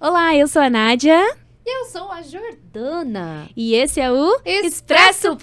Olá, eu sou a Nádia. E eu sou a Jordana. E esse é o Expresso.com.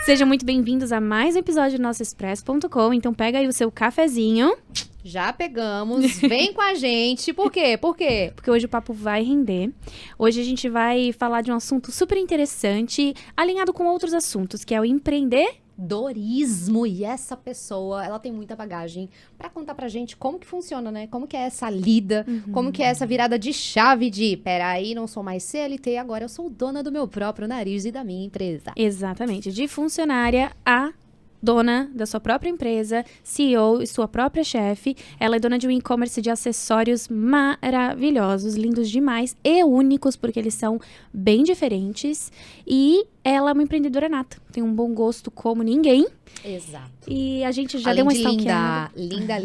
Sejam muito bem-vindos a mais um episódio do nosso Expresso.com. Então pega aí o seu cafezinho. Já pegamos, vem com a gente. Por quê? Porque hoje o papo vai render. Hoje a gente vai falar de um assunto super interessante, alinhado com outros assuntos, que é o empreendedorismo. E essa pessoa, ela tem muita bagagem pra contar pra gente como que funciona, né? Como que é essa lida, como que é essa virada de chave de, peraí, não sou mais CLT, agora eu sou dona do meu próprio nariz e da minha empresa. Exatamente, de funcionária a dona da sua própria empresa, CEO e sua própria chefe. Ela é dona de um e-commerce de acessórios maravilhosos, lindos demais e únicos, porque eles são bem diferentes. E ela é uma empreendedora nata, tem um bom gosto como ninguém. Exato. E a gente já Além deu uma de stalkeada. linda.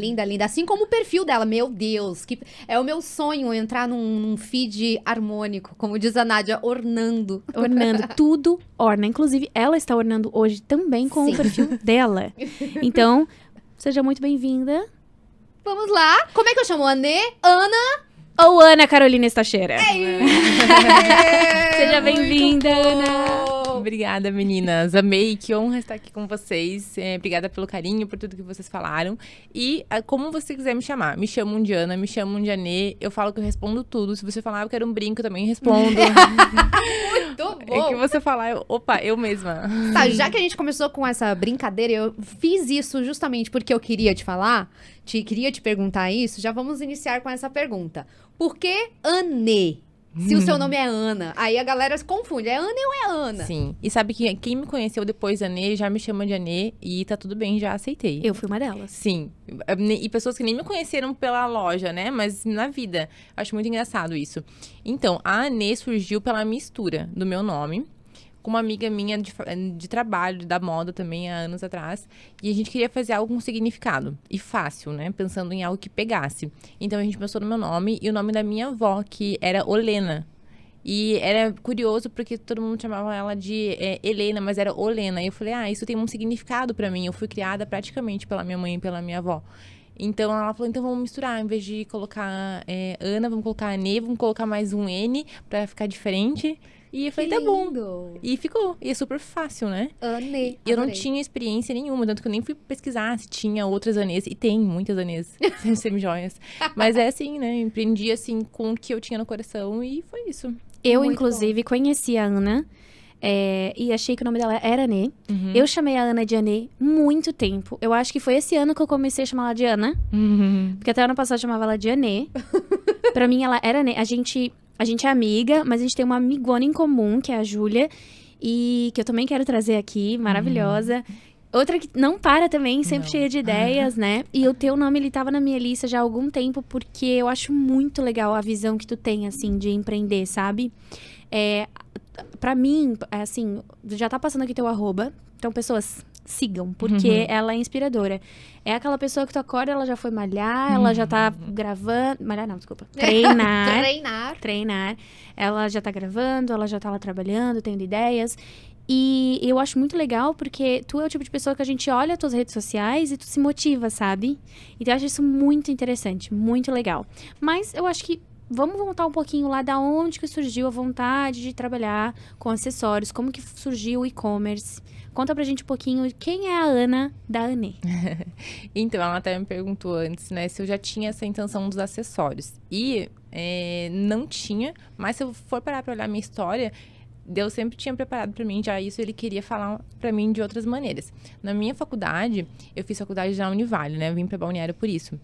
Assim como o perfil dela, meu Deus. Que é o meu sonho entrar num feed harmônico, como diz a Nádia, ornando. Ornando, tudo orna. Inclusive, ela está ornando hoje também com Sim. o perfil dela. Então, seja muito bem-vinda. Vamos lá. Como é que eu chamo? Ana? Ou Ana Carolina Estacheira. Seja Muito bem-vinda, bom. Ana. Obrigada, meninas. Amei, que honra estar aqui com vocês. Obrigada pelo carinho, por tudo que vocês falaram. E como você quiser me chamar. Me chamam de Ana, me chamam de Anê. Eu falo que eu respondo tudo. Se você falar, eu quero um brinco, eu também respondo. Muito bom. É que você falar, eu mesma. Tá, já que a gente começou com essa brincadeira, eu fiz isso justamente porque eu queria te falar, queria te perguntar isso, já vamos iniciar com essa pergunta. Por que Anê? Se o seu nome é Ana, aí a galera se confunde, é Ana ou é Ana? Sim. E sabe que quem me conheceu depois da Anê já me chama de Anê e tá tudo bem, já aceitei. Eu fui uma delas. Sim. E pessoas que nem me conheceram pela loja, né? Mas na vida. Acho muito engraçado isso. Então, a Anê surgiu pela mistura do meu nome com uma amiga minha de trabalho, da moda também, há anos atrás. E a gente queria fazer algo com significado. E fácil, né? Pensando em algo que pegasse. Então, a gente pensou no meu nome e o nome da minha avó, que era Olena. E era curioso porque todo mundo chamava ela de Helena, mas era Olena. E eu falei, isso tem um significado pra mim. Eu fui criada praticamente pela minha mãe e pela minha avó. Então, ela falou, então vamos misturar. Em vez de colocar Ana, vamos colocar Anê, vamos colocar mais um N pra ficar diferente. E eu falei, tá bom. E ficou. E é super fácil, né? Anê. E eu não adorei. tinha experiência nenhuma, tanto que eu nem fui pesquisar se tinha outras Anês. E tem muitas Anês, semi-joias. Mas é assim, né? Empreendi assim com o que eu tinha no coração e foi isso. Eu, Muito inclusive, conheci a Ana e achei que o nome dela era Anê. Uhum. Eu chamei a Ana de Anê muito tempo. Eu acho que foi esse ano que eu comecei a chamar ela de Ana. Uhum. Porque até ano passado eu chamava ela de Anê. Pra mim, ela era Anê. A gente é amiga, mas a gente tem uma amigona em comum, que é a Júlia. E que eu também quero trazer aqui, maravilhosa. Outra que não para também, sempre Não. cheia de ideias, né? E o teu nome, ele tava na minha lista já há algum tempo, porque eu acho muito legal a visão que tu tem, assim, de empreender, sabe? Pra mim, assim, já tá passando aqui teu @. Então, pessoas, sigam, porque ela é inspiradora. É aquela pessoa que tu acorda, ela já foi malhar, ela já tá gravando... Malhar não, desculpa. Treinar. Ela já tá gravando, ela já tá lá trabalhando, tendo ideias. E eu acho muito legal, porque tu é o tipo de pessoa que a gente olha as tuas redes sociais e tu se motiva, sabe? Então eu acho isso muito interessante, muito legal. Mas eu acho que vamos voltar um pouquinho lá da onde que surgiu a vontade de trabalhar com acessórios, como que surgiu o e-commerce. Conta pra gente um pouquinho quem é a Ana da Anê. Então, ela até me perguntou antes, né, se eu já tinha essa intenção dos acessórios. E não tinha, mas se eu for parar pra olhar minha história, Deus sempre tinha preparado pra mim já isso, ele queria falar pra mim de outras maneiras. Na minha faculdade, eu fiz faculdade na Univale, né, eu vim pra Balneário por isso.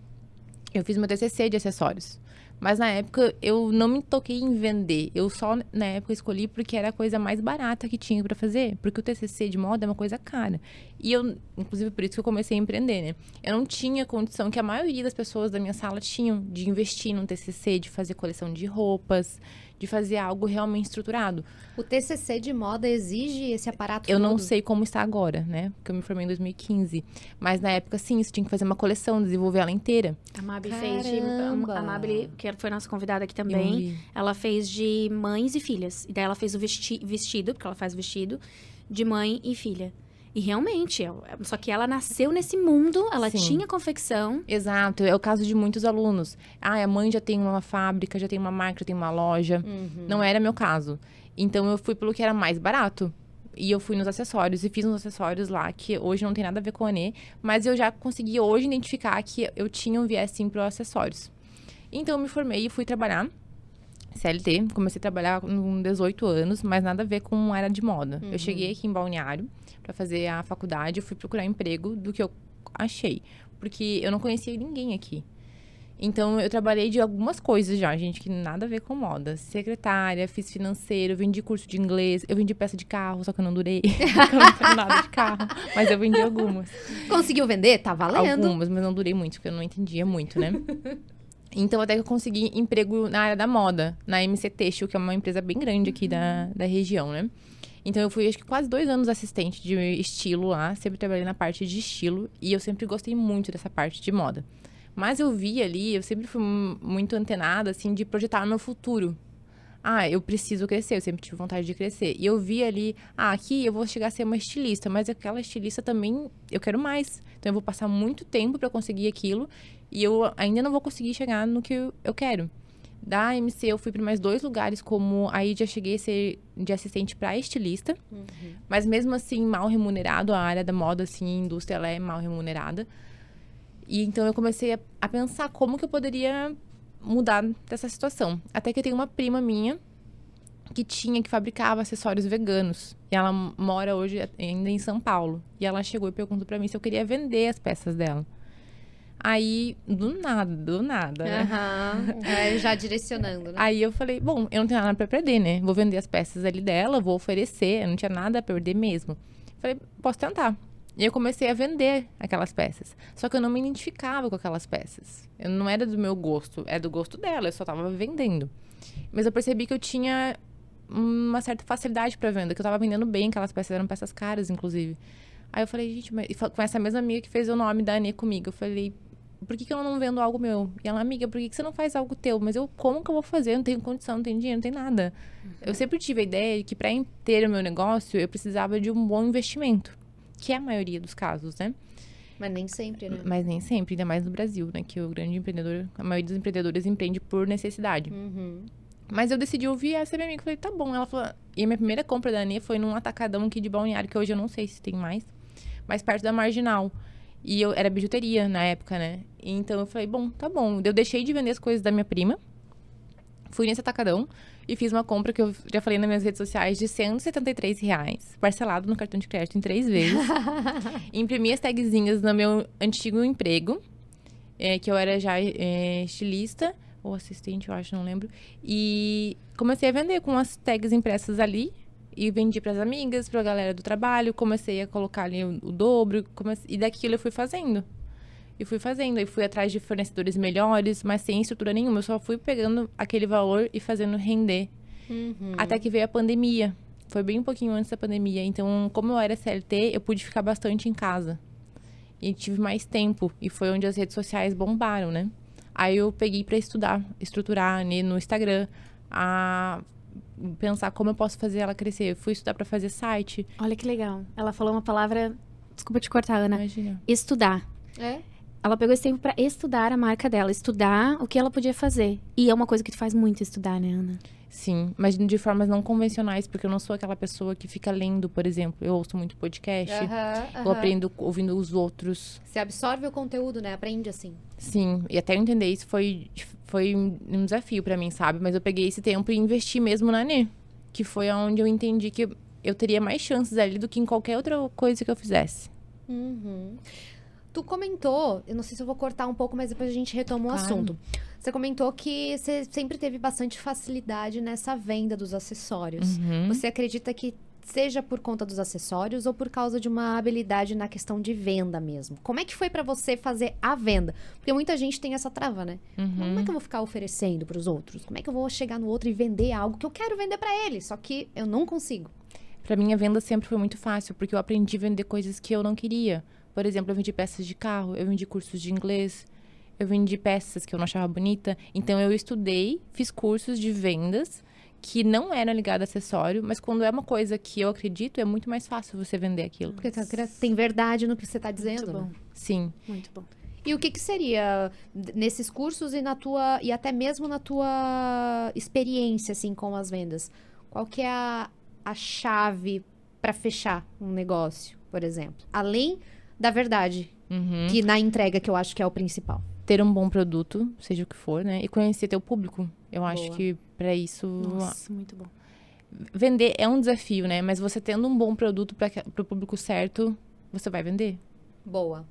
Eu fiz meu TCC de acessórios. Mas na época eu não me toquei em vender. Eu só na época escolhi porque era a coisa mais barata que tinha pra fazer. Porque o TCC de moda é uma coisa cara. E eu, inclusive por isso que eu comecei a empreender, né? Eu não tinha condição que a maioria das pessoas da minha sala tinham de investir num TCC, de fazer coleção de roupas, de fazer algo realmente estruturado. O TCC de moda exige esse aparato Eu não todo? sei como está agora, né? Porque eu me formei em 2015. Mas na época, sim, você tinha que fazer uma coleção, desenvolver ela inteira. A Mabi Caramba! A Mabi, que foi nossa convidada aqui Eu também, vi. ela fez de mães e filhas. E daí ela fez o vestido, porque ela faz vestido, de mãe e filha. E realmente, só que ela nasceu nesse mundo, ela Sim. tinha confecção. Exato, é o caso de muitos alunos. A mãe já tem uma fábrica, já tem uma marca, já tem uma loja. Não era meu caso. Então, eu fui pelo que era mais barato. E eu fui nos acessórios e fiz uns acessórios lá, que hoje não tem nada a ver com a Anê. Mas eu já consegui hoje identificar que eu tinha um viés, sim, para acessórios. Então, eu me formei e fui trabalhar CLT. Comecei a trabalhar com 18 anos, mas nada a ver com área de moda. Eu cheguei aqui em Balneário para fazer a faculdade. Eu fui procurar emprego do que eu achei. Porque eu não conhecia ninguém aqui. Então, eu trabalhei de algumas coisas já, gente, que nada a ver com moda. Secretária, fiz financeiro, vendi curso de inglês, eu vendi peça de carro, só que eu não durei. Eu não fiz nada de carro, mas eu vendi algumas. Conseguiu vender? Tá valendo. Algumas, mas não durei muito, porque eu não entendia muito, né? Então, até que eu consegui emprego na área da moda, na MC Têxtil, que é uma empresa bem grande aqui da região, né? Então, eu fui, acho que quase 2 anos assistente de estilo lá. Sempre trabalhei na parte de estilo. E eu sempre gostei muito dessa parte de moda. Mas eu vi ali, eu sempre fui muito antenada, assim, de projetar meu futuro. Eu preciso crescer, eu sempre tive vontade de crescer. E eu vi ali, aqui eu vou chegar a ser uma estilista, mas aquela estilista também, eu quero mais. Então, eu vou passar muito tempo para conseguir aquilo e eu ainda não vou conseguir chegar no que eu quero. Da MC, eu fui para mais 2 lugares, aí já cheguei a ser de assistente para estilista. Mas mesmo assim, mal remunerado, a área da moda, assim, a indústria, ela é mal remunerada. E então eu comecei a pensar como que eu poderia mudar dessa situação. Até que eu tenho uma prima minha que fabricava acessórios veganos. E ela mora hoje ainda em São Paulo. E ela chegou e perguntou pra mim se eu queria vender as peças dela. Aí, do nada, né? Já direcionando, né? Aí eu falei, bom, eu não tenho nada pra perder, né? Vou vender as peças ali dela, vou oferecer. Eu não tinha nada a perder mesmo. Falei, posso tentar. E eu comecei a vender aquelas peças. Só que eu não me identificava com aquelas peças. Eu não era do meu gosto, era do gosto dela, eu só tava vendendo. Mas eu percebi que eu tinha uma certa facilidade pra venda, que eu tava vendendo bem, aquelas peças eram peças caras, inclusive. Aí eu falei, gente, com essa mesma amiga que fez o nome da Anê comigo, eu falei, por que eu não vendo algo meu? E ela, amiga, por que você não faz algo teu? Mas como que eu vou fazer? Eu não tenho condição, não tenho dinheiro, não tenho nada. Eu sempre tive a ideia de que pra ter o meu negócio, eu precisava de um bom investimento. Que é a maioria dos casos, né? Mas nem sempre, né? Mas nem sempre, ainda mais no Brasil, né? Que o grande empreendedor, a maioria dos empreendedores empreende por necessidade. Mas eu decidi ouvir essa minha amiga. Falei, tá bom. Ela falou... E a minha primeira compra da Anê foi num atacadão aqui de Balneário, que hoje eu não sei se tem mais. Mas perto da Marginal. E era bijuteria na época, né? Então eu falei, bom, tá bom. Eu deixei de vender as coisas da minha prima. Fui nesse atacadão. E fiz uma compra que eu já falei nas minhas redes sociais de R$173, parcelado no cartão de crédito em 3 vezes. Imprimi as tagzinhas no meu antigo emprego, que eu era já estilista, ou assistente, eu acho, não lembro. E comecei a vender com as tags impressas ali. E vendi para as amigas, para a galera do trabalho. Comecei a colocar ali o dobro. E daquilo eu fui fazendo. E fui atrás de fornecedores melhores, mas sem estrutura nenhuma. Eu só fui pegando aquele valor e fazendo render. Até que veio a pandemia. Foi bem um pouquinho antes da pandemia. Então, como eu era CLT, eu pude ficar bastante em casa. E tive mais tempo. E foi onde as redes sociais bombaram, né? Aí eu peguei para estruturar no Instagram, pensar como eu posso fazer ela crescer. Eu fui estudar para fazer site. Olha que legal. Ela falou uma palavra... Desculpa te cortar, Ana. Imagina. Estudar. Ela pegou esse tempo pra estudar a marca dela, estudar o que ela podia fazer. E é uma coisa que tu faz muito estudar, né, Ana? Sim, mas de formas não convencionais, porque eu não sou aquela pessoa que fica lendo, por exemplo. Eu ouço muito podcast, eu aprendo ouvindo os outros. Você absorve o conteúdo, né? Aprende assim. Sim, e até eu entender isso foi um desafio pra mim, sabe? Mas eu peguei esse tempo e investi mesmo na Anê, que foi onde eu entendi que eu teria mais chances ali do que em qualquer outra coisa que eu fizesse. Tu comentou, eu não sei se eu vou cortar um pouco, mas depois a gente retoma o assunto. Você comentou que você sempre teve bastante facilidade nessa venda dos acessórios. Você acredita que seja por conta dos acessórios ou por causa de uma habilidade na questão de venda mesmo? Como é que foi pra você fazer a venda? Porque muita gente tem essa trava, né? Como é que eu vou ficar oferecendo pros outros? Como é que eu vou chegar no outro e vender algo que eu quero vender pra ele, só que eu não consigo? Pra mim, a venda sempre foi muito fácil, porque eu aprendi a vender coisas que eu não queria. Por exemplo, eu vendi peças de carro, eu vendi cursos de inglês, eu vendi peças que eu não achava bonita. Então, eu estudei, fiz cursos de vendas que não era ligado a acessório, mas quando é uma coisa que eu acredito, é muito mais fácil você vender aquilo. Porque tem verdade no que você tá dizendo, Muito bom, né? Sim. muito bom. E o que seria nesses cursos e até mesmo na tua experiência, assim, com as vendas? Qual que é a chave para fechar um negócio, por exemplo? Além da verdade, que na entrega, que eu acho que é o principal. Ter um bom produto, seja o que for, né? E conhecer teu público. Eu acho Boa. que para isso... Nossa, muito bom. Vender é um desafio, né? Mas você tendo um bom produto para o público certo, você vai vender. Boa.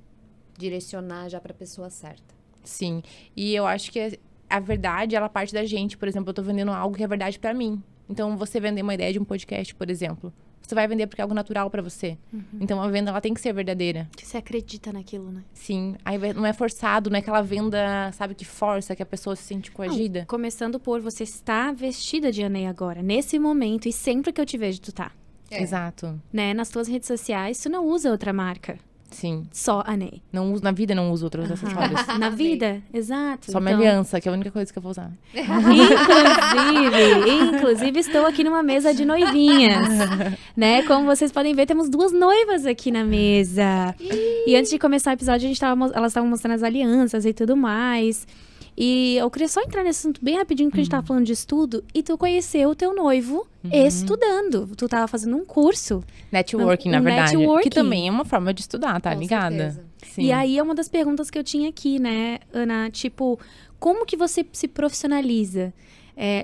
Direcionar já pra pessoa certa. Sim. E eu acho que a verdade, ela parte da gente. Por exemplo, eu tô vendendo algo que é verdade pra mim. Então, você vender uma ideia de um podcast, por exemplo, você vai vender porque é algo natural pra você. Então, a venda, ela tem que ser verdadeira. Que você acredita naquilo, né? Sim. Aí não é forçado, não é aquela venda, sabe, que força, que a pessoa se sente coagida. Não, começando por você estar vestida de Anê agora, nesse momento, e sempre que eu te vejo, tu tá. Exato. Né? Nas tuas redes sociais, tu não usa outra marca. Sim. Só Anê. Não uso, na vida não uso outros acessórios. Na vida, exato. Só minha aliança, que é a única coisa que eu vou usar. Inclusive, estou aqui numa mesa de noivinhas, né? Como vocês podem ver, temos 2 noivas aqui na mesa. E antes de começar o episódio, elas estavam mostrando as alianças e tudo mais. E eu queria só entrar nesse assunto bem rapidinho, porque a gente tava falando de estudo. E tu conheceu o teu noivo estudando. Tu tava fazendo um curso. Networking, na verdade. Networking. Que também é uma forma de estudar, tá Com ligada? certeza. Sim. E aí é uma das perguntas que eu tinha aqui, né, Ana? Tipo, como que você se profissionaliza?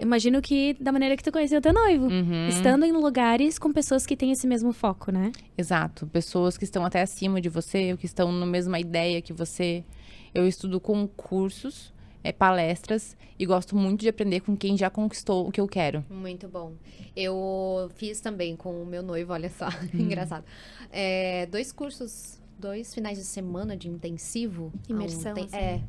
Imagino que da maneira que tu conheceu o teu noivo. Estando em lugares com pessoas que têm esse mesmo foco, né? Exato. Pessoas que estão até acima de você, ou que estão na mesma ideia que você. Eu estudo com cursos, palestras, e gosto muito de aprender com quem já conquistou o que eu quero. Muito bom. Eu fiz também com o meu noivo, olha só, engraçado. 2 cursos, 2 finais de semana de intensivo. Imersão, assim.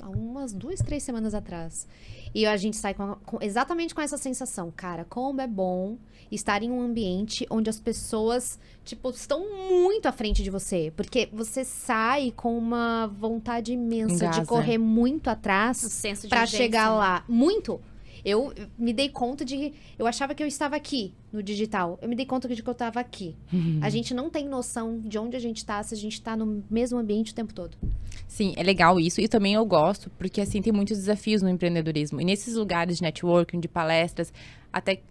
Há umas 2, 3 semanas atrás. E a gente sai exatamente com essa sensação. Cara, como é bom estar em um ambiente onde as pessoas, tipo, estão muito à frente de você. Porque você sai com uma vontade imensa de Engasa. correr muito atrás senso de pra urgência, chegar né? lá. Muito. Eu me dei conta de... Eu achava que eu estava aqui, no digital. Eu me dei conta de que eu estava aqui. A gente não tem noção de onde a gente tá, se a gente tá no mesmo ambiente o tempo todo. Sim, é legal isso. E também eu gosto, porque assim, tem muitos desafios no empreendedorismo. E nesses lugares de networking, de palestras, até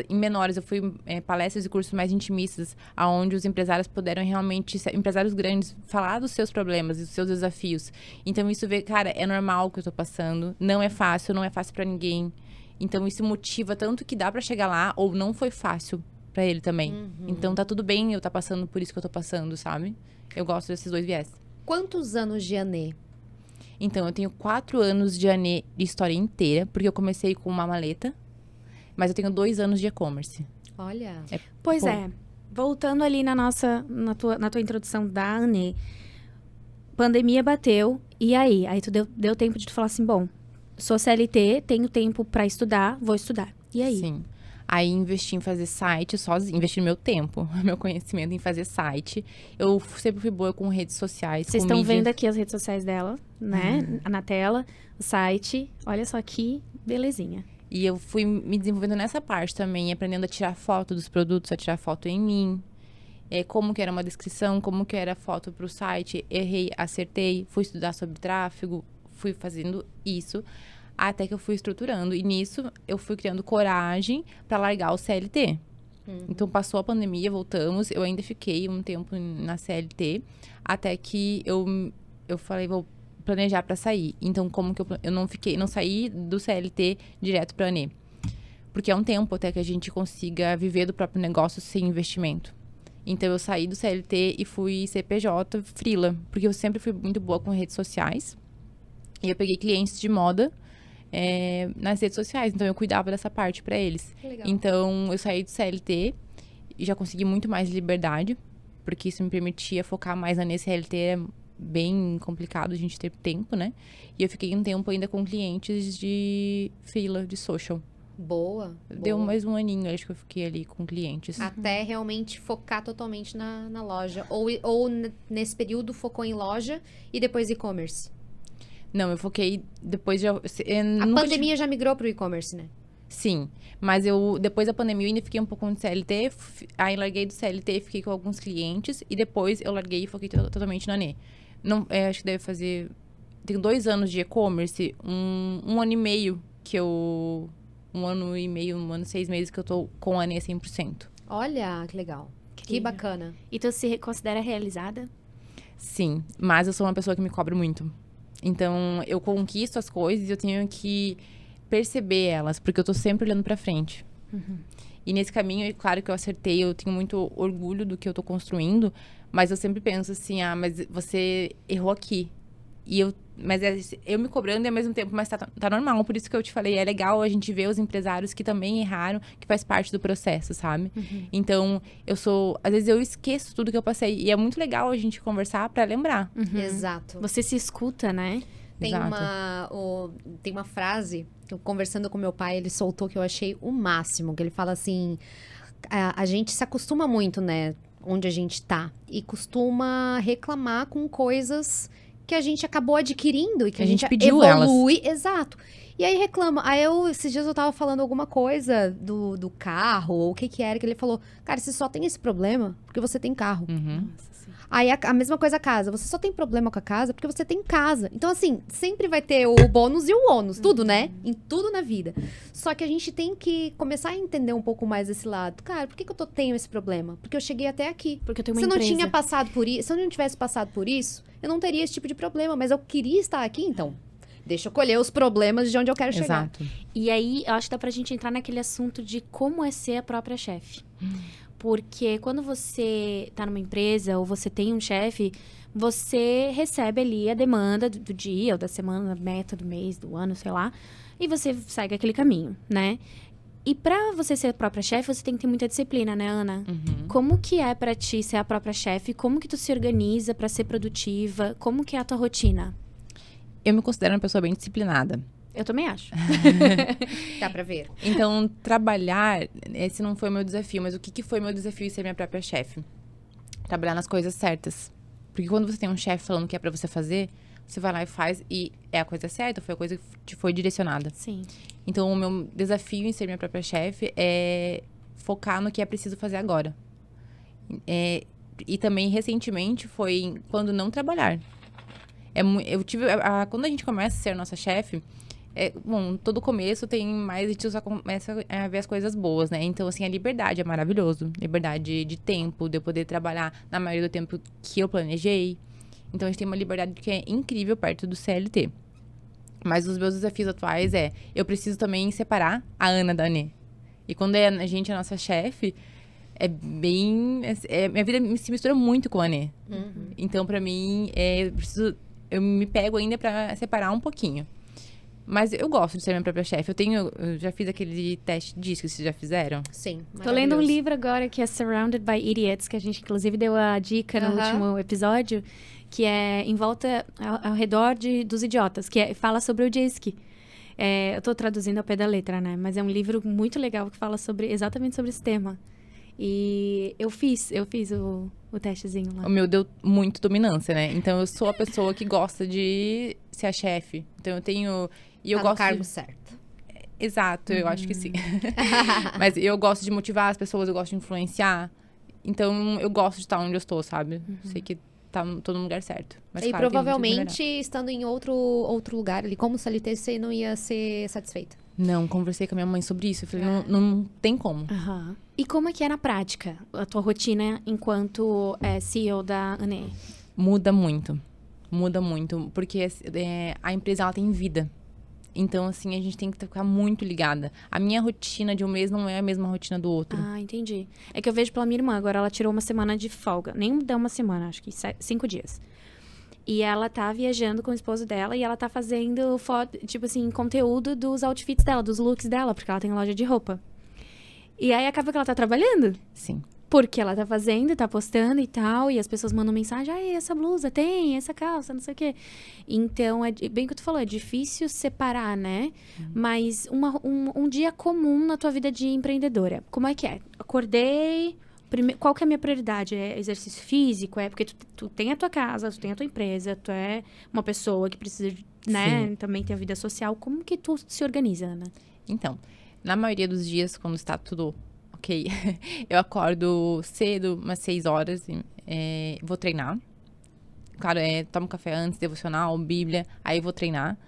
em menores, eu fui palestras e cursos mais intimistas, onde os empresários puderam realmente, empresários grandes, falar dos seus problemas e dos seus desafios. Então isso cara, é normal o que eu tô passando, não é fácil pra ninguém. Então isso motiva tanto que dá pra chegar lá, ou não foi fácil pra ele também. Então tá tudo bem eu tá passando por isso que eu tô passando, sabe? Eu gosto desses 2 viés. Quantos anos de Anê? Então, eu tenho 4 anos de Anê de história inteira, porque eu comecei com uma maleta, mas eu tenho 2 anos de e-commerce. Olha. Pois Bom. voltando ali na tua introdução da Anê, pandemia bateu, e aí? Aí tu deu tempo de tu falar assim, bom, sou CLT, tenho tempo pra estudar, vou estudar. E aí? Sim. Aí investi em fazer site sozinho, investi meu tempo, meu conhecimento em fazer site. Eu sempre fui boa com redes sociais, Vocês com estão mídia. vendo aqui as redes sociais dela, né? Na tela, o site. Olha só que belezinha. E eu fui me desenvolvendo nessa parte também, aprendendo a tirar foto dos produtos, a tirar foto em mim. Como que era uma descrição, como que era a foto pro site. Errei, acertei, fui estudar sobre tráfego, fui fazendo isso. Até que eu fui estruturando. E nisso, eu fui criando coragem para largar o CLT. Então, passou a pandemia, voltamos. Eu ainda fiquei um tempo na CLT. Até que eu falei, vou planejar para sair. Então, como que eu não saí do CLT direto para Anê. Porque é um tempo até que a gente consiga viver do próprio negócio sem investimento. Então, eu saí do CLT e fui CPJ, freela. Porque eu sempre fui muito boa com redes sociais. E eu peguei clientes de moda nas redes sociais. Então, eu cuidava dessa parte para eles. Legal. Então, eu saí do CLT e já consegui muito mais liberdade. Porque isso me permitia focar mais nesse CLT. É bem complicado a gente ter tempo, né? E eu fiquei um tempo ainda com clientes de freela, de social. Boa. Deu mais um aninho, acho que eu fiquei ali com clientes. Até realmente focar totalmente na loja. Ou nesse período focou em loja e depois e-commerce. Não, eu foquei depois de... A pandemia já migrou pro e-commerce, né? Sim, mas eu, depois da pandemia, eu ainda fiquei um pouco de CLT, aí larguei do CLT, fiquei com alguns clientes, e depois eu larguei e foquei totalmente na Anê. Não, acho que deve fazer... Tenho 2 anos de e-commerce, um ano e meio que eu... 1 ano e meio, 1 ano e 6 meses que eu tô com a Anê 100%. Olha, que legal. Que Incrível. bacana. E tu se considera realizada? Sim, mas eu sou uma pessoa que me cobra muito. Então, eu conquisto as coisas e eu tenho que perceber elas, porque eu tô sempre olhando pra frente. E nesse caminho, é claro que eu acertei, eu tenho muito orgulho do que eu tô construindo, mas eu sempre penso assim, mas você errou aqui. Mas eu me cobrando e ao mesmo tempo, mas tá normal, por isso que eu te falei, é legal a gente ver os empresários que também erraram, que faz parte do processo, sabe? Então, às vezes eu esqueço tudo que eu passei, e é muito legal a gente conversar pra lembrar. Exato. Você se escuta, né? Tem Exato. tem uma frase que eu, conversando com meu pai, ele soltou que eu achei o máximo, que ele fala assim, a gente se acostuma muito, né, onde a gente tá, e costuma reclamar com coisas que a gente acabou adquirindo e que a gente pediu evolui. Exato. E aí reclama. Aí esses dias eu tava falando alguma coisa do carro, ou o que que era, que ele falou, cara, você só tem esse problema porque você tem carro. Nossa, sim. Aí a mesma coisa a casa. Você só tem problema com a casa porque você tem casa. Então, assim, sempre vai ter o bônus e o ônus. Tudo, né? Em tudo na vida. Só que a gente tem que começar a entender um pouco mais desse lado. Cara, por que eu tenho esse problema? Porque eu cheguei até aqui. Porque eu tenho uma Se eu não empresa. tinha passado por isso, se eu não tivesse passado por isso, eu não teria esse tipo de problema. Mas eu queria estar aqui, então. Deixa eu colher os problemas de onde eu quero chegar. Exato. E aí, eu acho que dá pra gente entrar naquele assunto de como é ser a própria chefe. Porque quando você tá numa empresa ou você tem um chefe, você recebe ali a demanda do dia ou da semana, a meta do mês, do ano, sei lá, e você segue aquele caminho, né? E pra você ser a própria chefe, você tem que ter muita disciplina, né, Ana? Como que é pra ti ser a própria chefe? Como que tu se organiza pra ser produtiva? Como que é a tua rotina? Eu me considero uma pessoa bem disciplinada. Eu também acho. Dá pra ver. Então, trabalhar, esse não foi o meu desafio, mas o que foi meu desafio em ser minha própria chefe? Trabalhar nas coisas certas. Porque quando você tem um chefe falando o que é pra você fazer, você vai lá e faz, e é a coisa certa, foi a coisa que te foi direcionada. Sim. Então, o meu desafio em ser minha própria chefe é focar no que é preciso fazer agora. E também, recentemente, foi quando não trabalhar. Eu tive, quando a gente começa a ser nossa chefe, bom, todo começo tem mais, a gente só começa a ver as coisas boas, né? Então, assim, a liberdade é maravilhoso. Liberdade de tempo, de eu poder trabalhar na maioria do tempo que eu planejei. Então, a gente tem uma liberdade que é incrível perto do CLT. Mas os meus desafios atuais eu preciso também separar a Ana da Anê. E quando a gente é a nossa chefe, minha vida se mistura muito com a Anê. Então, pra mim, eu me pego ainda pra separar um pouquinho. Mas eu gosto de ser minha própria chefe. Eu já fiz aquele teste disso que vocês já fizeram. Sim, Tô lendo um maravilhoso. livro agora que é Surrounded by Idiots, que a gente inclusive deu a dica no último episódio, que é em volta, ao redor dos idiotas, que fala sobre o DISC. Eu tô traduzindo ao pé da letra, né? Mas é um livro muito legal que fala exatamente sobre esse tema. E eu fiz o testezinho lá. O meu deu muito dominância, né? Então, eu sou a pessoa que gosta de ser a chefe. Então, eu tenho... E eu Tá no gosto cargo certo. Exato, eu acho que sim. Mas eu gosto de motivar as pessoas, eu gosto de influenciar. Então, eu gosto de estar onde eu estou, sabe? Sei que tô no lugar certo. Mas, E claro, tem muito que provavelmente, melhorar. estando em outro lugar ali, como CLT, você não ia ser satisfeita. Não, conversei com a minha mãe sobre isso. Eu falei, não tem como. Aham. E como é que é na prática a tua rotina enquanto CEO da Anê? Muda muito. Muda muito. Porque a empresa, ela tem vida. Então, assim, a gente tem que ficar muito ligada. A minha rotina de um mês não é a mesma rotina do outro. Ah, entendi. É que eu vejo pela minha irmã, agora ela tirou uma semana de folga. Nem deu uma semana, acho que 5 dias. E ela tá viajando com o esposo dela e ela tá fazendo foto, tipo assim, conteúdo dos outfits dela, dos looks dela, porque ela tem loja de roupa. E aí acaba que ela tá trabalhando. Sim. Porque ela tá fazendo, tá postando e tal, e as pessoas mandam mensagem, essa blusa tem, essa calça, não sei o quê. Então, bem o que tu falou, é difícil separar, né? Mas um dia comum na tua vida de empreendedora, como é que é? Acordei, qual que é a minha prioridade? É exercício físico? É porque tu tem a tua casa, tu tem a tua empresa, tu é uma pessoa que precisa, né? Sim. Também tem a vida social. Como que tu se organiza, Ana? Então, Na maioria dos dias, quando está tudo ok, eu acordo cedo, umas 6 horas, vou treinar. Claro, tomo café antes, devocional, Bíblia, aí vou treinar.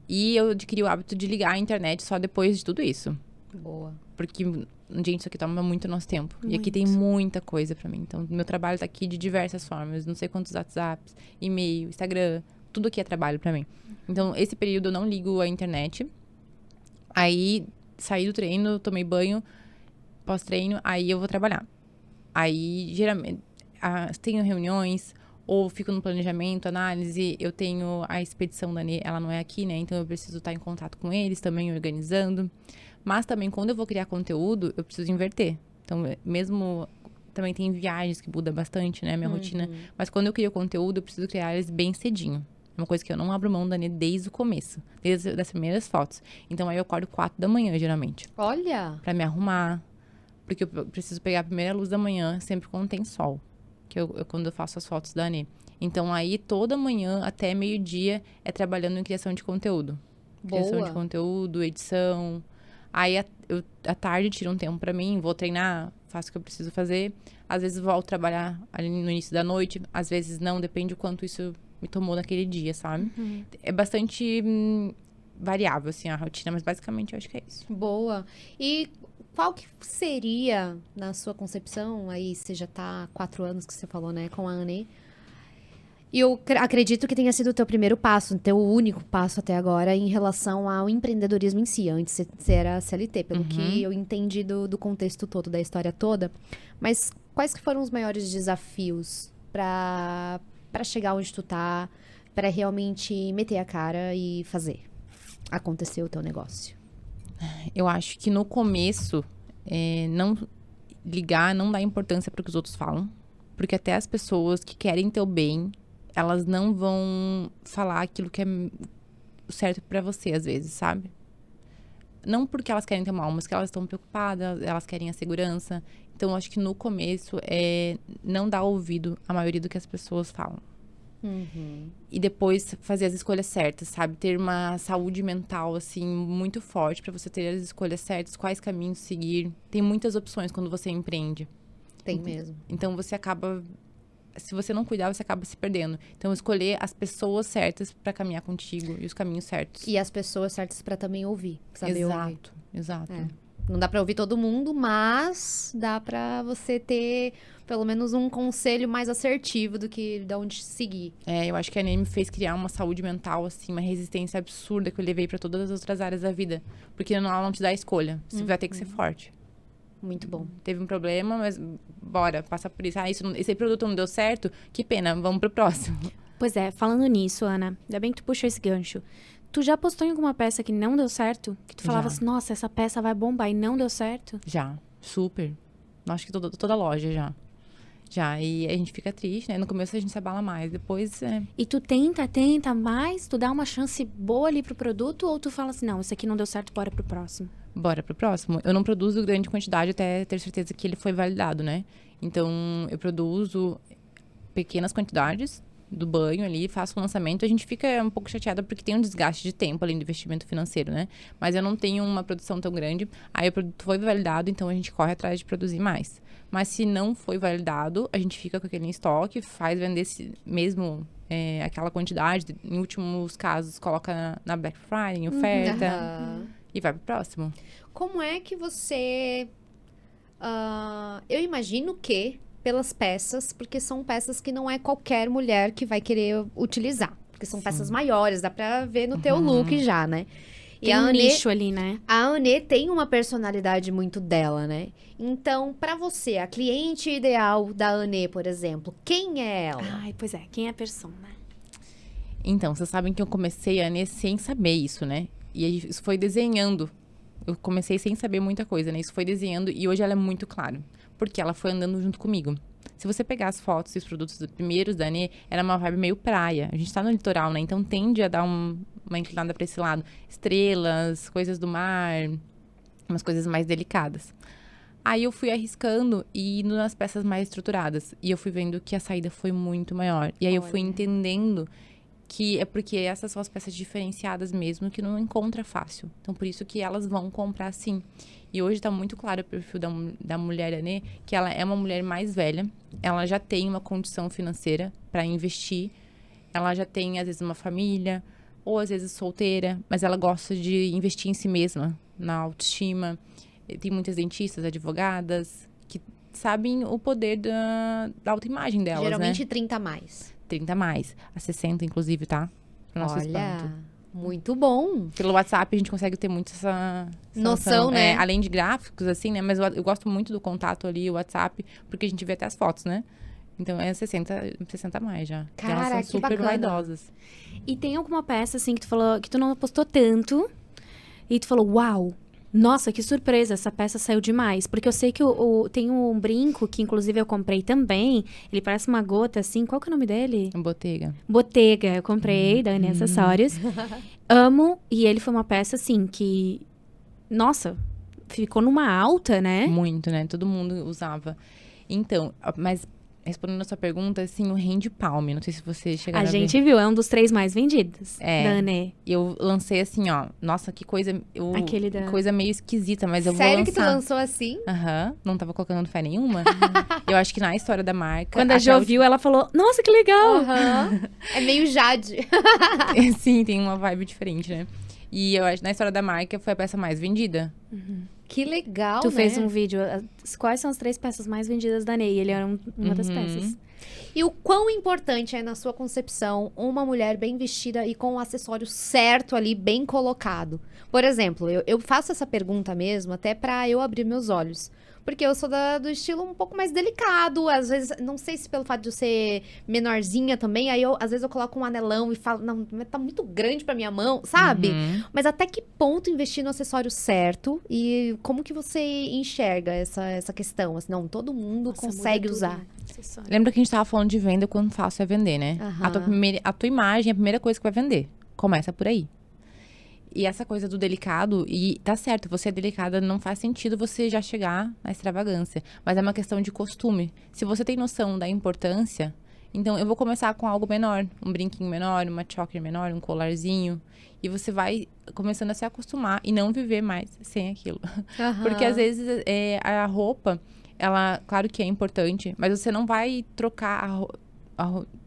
E eu adquiri o hábito de ligar a internet só depois de tudo isso. Boa. Porque, gente, isso aqui toma muito nosso tempo. Muito. E aqui tem muita coisa pra mim. Então, meu trabalho tá aqui de diversas formas. Não sei quantos WhatsApps, e-mail, Instagram, tudo aqui é trabalho pra mim. Então, esse período eu não ligo a internet. Aí, saí do treino, tomei banho, pós-treino, aí eu vou trabalhar. Aí, geralmente, tenho reuniões, ou fico no planejamento, análise. Eu tenho a expedição da Nê, ela não é aqui, né? Então, eu preciso estar em contato com eles também, organizando. Mas também, quando eu vou criar conteúdo, eu preciso inverter. Então, mesmo... Também tem viagens que muda bastante, né? Minha rotina. Mas quando eu crio conteúdo, eu preciso criar eles bem cedinho. É uma coisa que eu não abro mão da Nê desde o começo. Desde as primeiras fotos. Então, aí eu acordo 4 da manhã, geralmente. Olha! Pra me arrumar. Porque eu preciso pegar a primeira luz da manhã, sempre quando tem sol. Que quando eu faço as fotos da Nê. Então, aí, toda manhã, até meio-dia, é trabalhando em criação de conteúdo. Boa. Criação de conteúdo, edição. Aí, à tarde, tiro um tempo pra mim, vou treinar, faço o que eu preciso fazer. Às vezes, volto trabalhar ali no início da noite. Às vezes, não, depende o quanto isso me tomou naquele dia, sabe? É bastante variável, assim, a rotina. Mas, basicamente, eu acho que é isso. Boa. E qual que seria, na sua concepção, aí você já tá há 4 anos que você falou, né, com a Anê. E eu acredito que tenha sido o teu primeiro passo, o teu único passo até agora em relação ao empreendedorismo em si. Antes você era CLT, pelo que eu entendi do contexto todo, da história toda. Mas quais que foram os maiores desafios para chegar onde tu tá, para realmente meter a cara e fazer acontecer o teu negócio? Eu acho que no começo, não ligar, não dar importância para o que os outros falam. Porque até as pessoas que querem teu bem, elas não vão falar aquilo que é certo pra você, às vezes, sabe? Não porque elas querem ter mal, mas que elas estão preocupadas, elas querem a segurança. Então, eu acho que no começo, não dar ouvido à maioria do que as pessoas falam. E depois fazer as escolhas certas, sabe? Ter uma saúde mental, assim, muito forte pra você ter as escolhas certas, quais caminhos seguir. Tem muitas opções quando você empreende. Tem mesmo. Então, você acaba... Se você não cuidar, você acaba se perdendo. Então, escolher as pessoas certas pra caminhar contigo e os caminhos certos. E as pessoas certas pra também ouvir, saber ouvir. Exato. Não dá pra ouvir todo mundo, mas dá pra você ter pelo menos um conselho mais assertivo do que de onde seguir. Eu acho que a Nê me fez criar uma saúde mental, assim, uma resistência absurda que eu levei pra todas as outras áreas da vida. Porque ela não te dá escolha. Você vai ter que ser forte. Muito bom. Teve um problema, mas bora, passa por isso. Esse produto não deu certo, que pena, vamos pro próximo. Pois é, falando nisso, Ana, ainda bem que tu puxou esse gancho. Tu já postou em alguma peça que não deu certo? Que tu falava assim, nossa, essa peça vai bombar e não deu certo? Já, super. Acho que toda loja já. E a gente fica triste, né? No começo a gente se abala mais, depois E tu tenta mais, tu dá uma chance boa ali pro produto, ou tu fala assim, não, esse aqui não deu certo, bora pro próximo? Bora pro próximo. Eu não produzo grande quantidade até ter certeza que ele foi validado, né? Então, eu produzo pequenas quantidades do banho ali, faço o lançamento. A gente fica um pouco chateada porque tem um desgaste de tempo além do investimento financeiro, né? Mas eu não tenho uma produção tão grande. Aí o produto foi validado, então a gente corre atrás de produzir mais. Mas se não foi validado, a gente fica com aquele em estoque, faz vender mesmo aquela quantidade. Em últimos casos, coloca na Black Friday, em oferta. E vai pro próximo. Como é que você... eu imagino que pelas peças, porque são peças que não é qualquer mulher que vai querer utilizar. Porque são peças maiores, dá pra ver no teu look já, né? Tem um nicho ali, né? A Anê tem uma personalidade muito dela, né? Então, pra você, a cliente ideal da Anê, por exemplo, quem é ela? Ai, pois é, quem é a persona? Então, vocês sabem que eu comecei a Anê sem saber isso, né? E isso foi desenhando. Eu comecei sem saber muita coisa, né? Isso foi desenhando e hoje ela é muito clara. Porque ela foi andando junto comigo. Se você pegar as fotos e os produtos primeiros da Anê, era uma vibe meio praia. A gente tá no litoral, né? Então tende a dar uma inclinada pra esse lado. Estrelas, coisas do mar, umas coisas mais delicadas. Aí eu fui arriscando e indo nas peças mais estruturadas. E eu fui vendo que a saída foi muito maior. E aí eu fui entendendo que é porque essas são as peças diferenciadas mesmo, que não encontra fácil. Então, por isso que elas vão comprar sim. E hoje tá muito claro o perfil da mulher Anê, que ela é uma mulher mais velha, ela já tem uma condição financeira para investir, ela já tem, às vezes, uma família, ou às vezes solteira, mas ela gosta de investir em si mesma, na autoestima. Tem muitas dentistas, advogadas, que sabem o poder da autoimagem delas, Geralmente né? 30 a mais. 30 mais. A 60, inclusive, tá? Pro nosso espanto. Olha, muito bom. Pelo WhatsApp, a gente consegue ter muito essa Noção, né? além de gráficos, assim, né? Mas eu gosto muito do contato ali, o WhatsApp, porque a gente vê até as fotos, né? Então, é 60 a mais já. E elas Cara, são que super bacana. vaidosas. E tem alguma peça, assim, que tu falou que tu não apostou tanto e tu falou, uau, nossa, que surpresa, essa peça saiu demais. Porque eu sei que tem um brinco, que inclusive eu comprei também, ele parece uma gota, assim, qual que é o nome dele? Botega. Botega, eu comprei, da Anê Acessórios. Amo, e ele foi uma peça, assim, que, nossa, ficou numa alta, né? Muito, né? Todo mundo usava. Então, mas respondendo a sua pergunta, assim, o Hand Palm, não sei se você chegaram A a ver. gente viu, é um dos 3 mais vendidos É. da Anê. Eu lancei assim, ó, nossa, que coisa, Aquele da... coisa meio esquisita, mas eu vou Sério lançar. que tu lançou assim? Aham, não tava colocando fé nenhuma. Eu acho que na história da marca... Quando a até Jo viu, ela falou, nossa, que legal! Aham. É meio Jade. Sim, tem uma vibe diferente, né? E eu acho que na história da marca foi a peça mais vendida. Que legal, Tu né? fez um vídeo, quais são as 3 peças mais vendidas da Ney? Ele era uma das peças. E o quão importante é, na sua concepção, uma mulher bem vestida e com o acessório certo ali, bem colocado? Por exemplo, eu faço essa pergunta mesmo até pra eu abrir meus olhos. Porque eu sou do estilo um pouco mais delicado. Às vezes, não sei se pelo fato de eu ser menorzinha também, aí às vezes eu coloco um anelão e falo, não, tá muito grande pra minha mão, sabe? Mas até que ponto investir no acessório certo? E como que você enxerga essa questão? Assim, não, todo mundo Nossa, consegue muda tudo, usar. né? Acessório. Lembra que a gente tava falando de venda, quando fácil é vender, né? Aham. A tua imagem é a primeira coisa que vai vender. Começa por aí. E essa coisa do delicado, e tá certo, você é delicada, não faz sentido você já chegar na extravagância. Mas é uma questão de costume. Se você tem noção da importância, então eu vou começar com algo menor. Um brinquinho menor, uma choker menor, um colarzinho. E você vai começando a se acostumar e não viver mais sem aquilo. Aham. Porque às vezes a roupa, ela, claro que é importante, mas você não vai trocar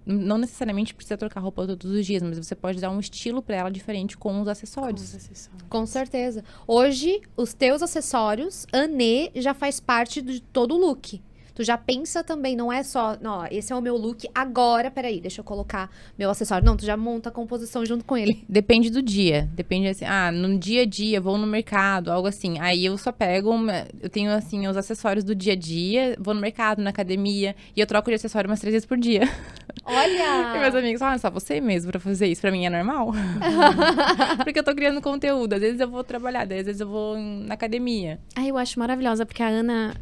não necessariamente precisa trocar roupa todos os dias, mas você pode dar um estilo pra ela diferente com os acessórios. Com certeza. Hoje, os teus acessórios, Anê, já faz parte de todo o look. Tu já pensa também, não é só, ó, esse é o meu look agora, peraí, deixa eu colocar meu acessório. Não, tu já monta a composição junto com ele. Depende do dia. Depende assim, no dia a dia, vou no mercado, algo assim. Aí eu só pego, eu tenho assim, os acessórios do dia a dia, vou no mercado, na academia, e eu troco de acessório umas 3 vezes por dia. Olha! E meus amigos falam, só você mesmo pra fazer isso. Pra mim é normal. Porque eu tô criando conteúdo. Às vezes eu vou trabalhar, às vezes eu vou na academia. Ah, eu acho maravilhosa, porque a Ana,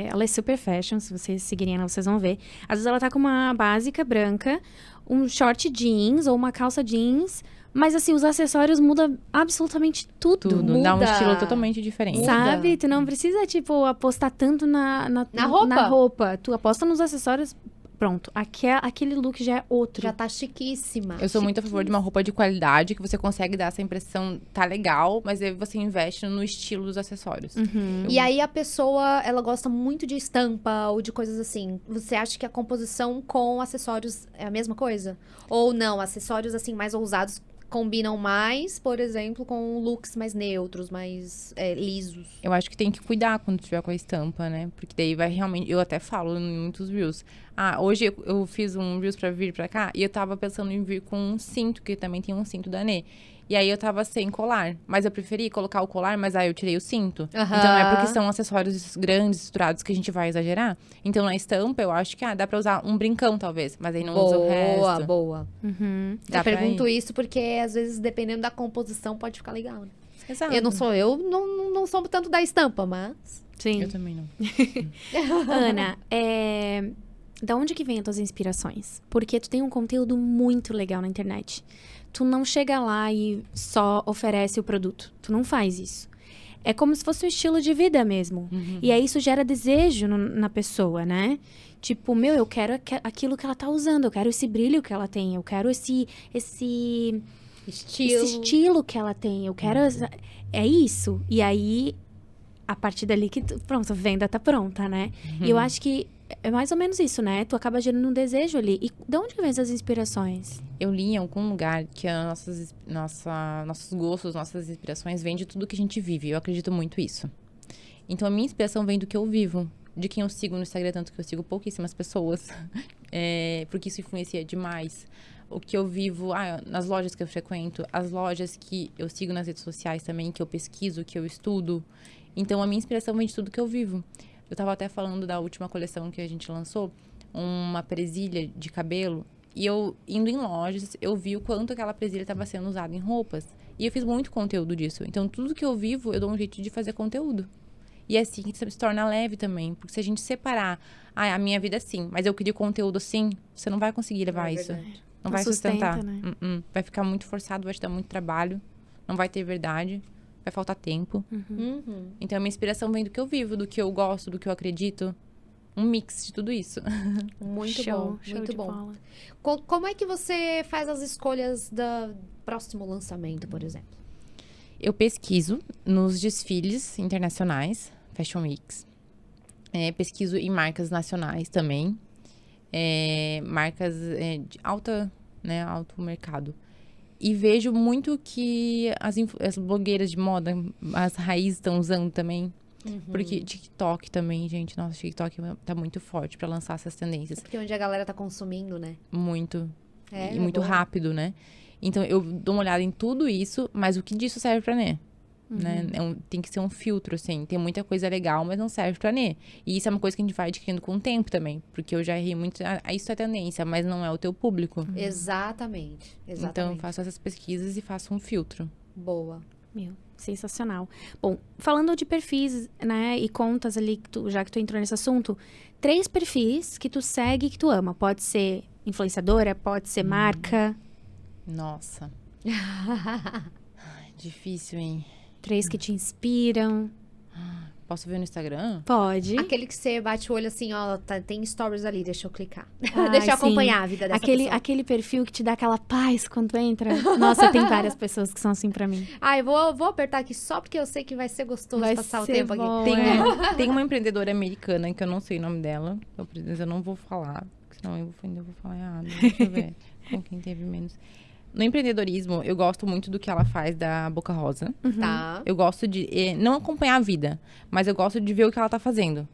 ela é super fashion, se vocês seguirem ela, vocês vão ver. Às vezes ela tá com uma básica branca, um short jeans ou uma calça jeans, mas assim, os acessórios mudam absolutamente tudo. Tudo. Dá um Muda. estilo totalmente diferente. Muda. Sabe? Tu não precisa, tipo, apostar tanto na roupa. na roupa. Tu aposta nos acessórios, pronto. Aquele look já é outro. Já tá chiquíssima. Eu sou muito a favor de uma roupa de qualidade, que você consegue dar essa impressão, tá legal, mas aí você investe no estilo dos acessórios. E aí a pessoa, ela gosta muito de estampa ou de coisas assim. Você acha que a composição com acessórios é a mesma coisa? Ou não, acessórios assim mais ousados combinam mais, por exemplo, com looks mais neutros, mais lisos? Eu acho que tem que cuidar quando tiver com a estampa, né? Porque daí vai realmente... Eu até falo em muitos reels. Hoje eu fiz um reels pra vir pra cá e eu tava pensando em vir com um cinto, que também tem um cinto da Nê. E aí eu tava sem colar. Mas eu preferi colocar o colar, mas aí eu tirei o cinto. Aham. Então não é porque são acessórios grandes, estruturados, que a gente vai exagerar. Então na estampa eu acho que dá pra usar um brincão, talvez. Mas aí não usa o resto. Boa. Dá Eu pra pergunto ir. isso porque, às vezes, dependendo da composição, pode ficar legal, né? Exato. Eu não sou tanto da estampa, mas... Sim. Eu também não. Ana, da onde que vem as tuas inspirações? Porque tu tem um conteúdo muito legal na internet. Tu não chega lá e só oferece o produto. Tu não faz isso. é como se fosse um estilo de vida mesmo. E aí isso gera desejo na pessoa, né? Tipo, eu quero aquilo que ela tá usando, eu quero esse brilho que ela tem, eu quero esse estilo que ela tem, eu quero... É isso. E aí, a partir dali que... Pronto, a venda tá pronta, né? E eu acho que é mais ou menos isso, né? Tu acaba gerando um desejo ali. E de onde que vem essas inspirações? Eu li em algum lugar que nossos gostos, nossas inspirações vêm de tudo que a gente vive. Eu acredito muito nisso. Então, a minha inspiração vem do que eu vivo. De quem eu sigo no Instagram, tanto que eu sigo pouquíssimas pessoas. Porque isso influencia demais. O que eu vivo nas lojas que eu frequento, as lojas que eu sigo nas redes sociais também, que eu pesquiso, que eu estudo. Então, a minha inspiração vem de tudo que eu vivo. Eu tava até falando da última coleção que a gente lançou, uma presilha de cabelo. E eu, indo em lojas, eu vi o quanto aquela presilha estava sendo usada em roupas. E eu fiz muito conteúdo disso. Então, tudo que eu vivo, eu dou um jeito de fazer conteúdo. E é assim que se torna leve também. Porque se a gente separar, a minha vida é assim, mas eu queria conteúdo assim, você não vai conseguir levar isso. Não vai sustentar. Né? Vai ficar muito forçado, vai te dar muito trabalho. Não vai ter verdade. Vai faltar tempo. Então, a minha inspiração vem do que eu vivo, do que eu gosto, do que eu acredito. Um mix de tudo isso. Muito Show, bom, show muito de bom. bola. Como é que você faz as escolhas do próximo lançamento, por exemplo? Eu pesquiso nos desfiles internacionais, Fashion Weeks. Pesquiso em marcas nacionais também. Marcas de alto mercado. E vejo muito que as blogueiras de moda, as raízes estão usando também. Porque TikTok também, gente. Nossa, TikTok tá muito forte pra lançar essas tendências. Porque onde a galera tá consumindo, né? Muito. É muito bom. rápido, né? Então, eu dou uma olhada em tudo isso, mas o que disso serve pra Nê? Né? Tem que ser um filtro, assim. Tem muita coisa legal, mas não serve pra Nê. E isso é uma coisa que a gente vai adquirindo com o tempo também. Porque eu já errei muito. Isso é tendência, mas não é o teu público. Exatamente. Então, eu faço essas pesquisas e faço um filtro. Boa. Sensacional. Bom, falando de perfis, né, e contas ali, já que tu entrou nesse assunto, 3 perfis que tu segue e que tu ama. Pode ser influenciadora, pode ser marca. Nossa. Difícil, hein? 3 que te inspiram. Posso ver no Instagram? Pode. Aquele que você bate o olho assim, ó, tem stories ali, deixa eu clicar. Ai, Deixa eu sim. acompanhar a vida dessa pessoa. Aquele perfil que te dá aquela paz quando entra. Nossa, tem várias pessoas que são assim pra mim. Eu vou apertar aqui só porque eu sei que vai ser gostoso Vai passar o ser tempo bom, aqui. Tem uma empreendedora americana que eu não sei o nome dela. Eu não vou falar, senão eu vou falar errado. Deixa eu ver com quem teve menos. No empreendedorismo, eu gosto muito do que ela faz da Boca Rosa. Tá. Eu gosto de não acompanhar a vida, mas eu gosto de ver o que ela tá fazendo.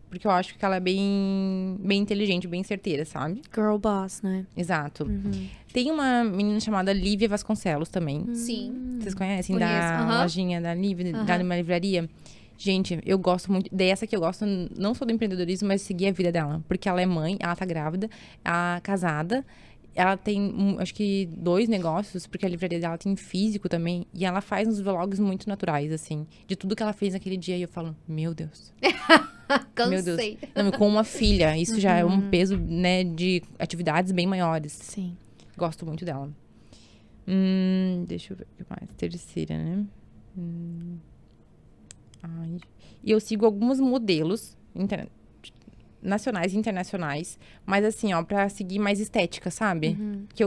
Porque eu acho que ela é bem inteligente, bem certeira, sabe? Girl boss, né? Exato. Tem uma menina chamada Lívia Vasconcelos também. Sim. Vocês conhecem? Conheço, Da lojinha da Lívia, da uma livraria. Gente, eu gosto muito dessa que eu gosto não só do empreendedorismo, mas de seguir a vida dela. Porque ela é mãe, ela tá grávida, casada. Ela tem, acho que 2 negócios, porque a livraria dela tem físico também. E ela faz uns vlogs muito naturais, assim. De tudo que ela fez naquele dia. E eu falo, meu Deus. Cansei. Meu Deus. Não, com uma filha. Isso já é um peso, né, de atividades bem maiores. Sim. Gosto muito dela. Deixa eu ver o que mais. Terceira, né? E eu sigo alguns modelos nacionais e internacionais, mas assim, ó, pra seguir mais estética, sabe?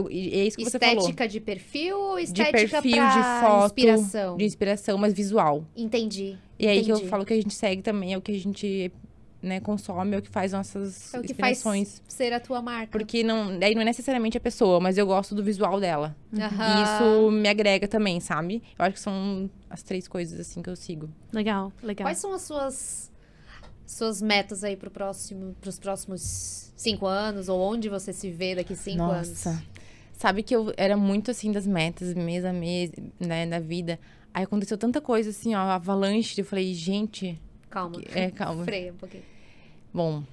É isso que você falou. Estética de perfil ou De estética perfil, pra de foto, inspiração? de inspiração, mas visual. Entendi. E aí que eu entendi. falo que a gente segue também, é o que a gente, né, consome, é o que faz nossas É o que inspirações. faz ser a tua marca. Porque daí não é necessariamente a pessoa, mas eu gosto do visual dela. E Aham. isso me agrega também, sabe? Eu acho que são as 3 coisas, assim, que eu sigo. Legal. Quais são as suas metas aí pros próximos 5 anos? Ou onde você se vê daqui 5 anos? Nossa. Sabe que eu era muito, assim, das metas, mês a mês, né, na vida. Aí aconteceu tanta coisa, assim, ó, avalanche. Eu falei, gente... Calma. Calma. Freia um pouquinho. Bom,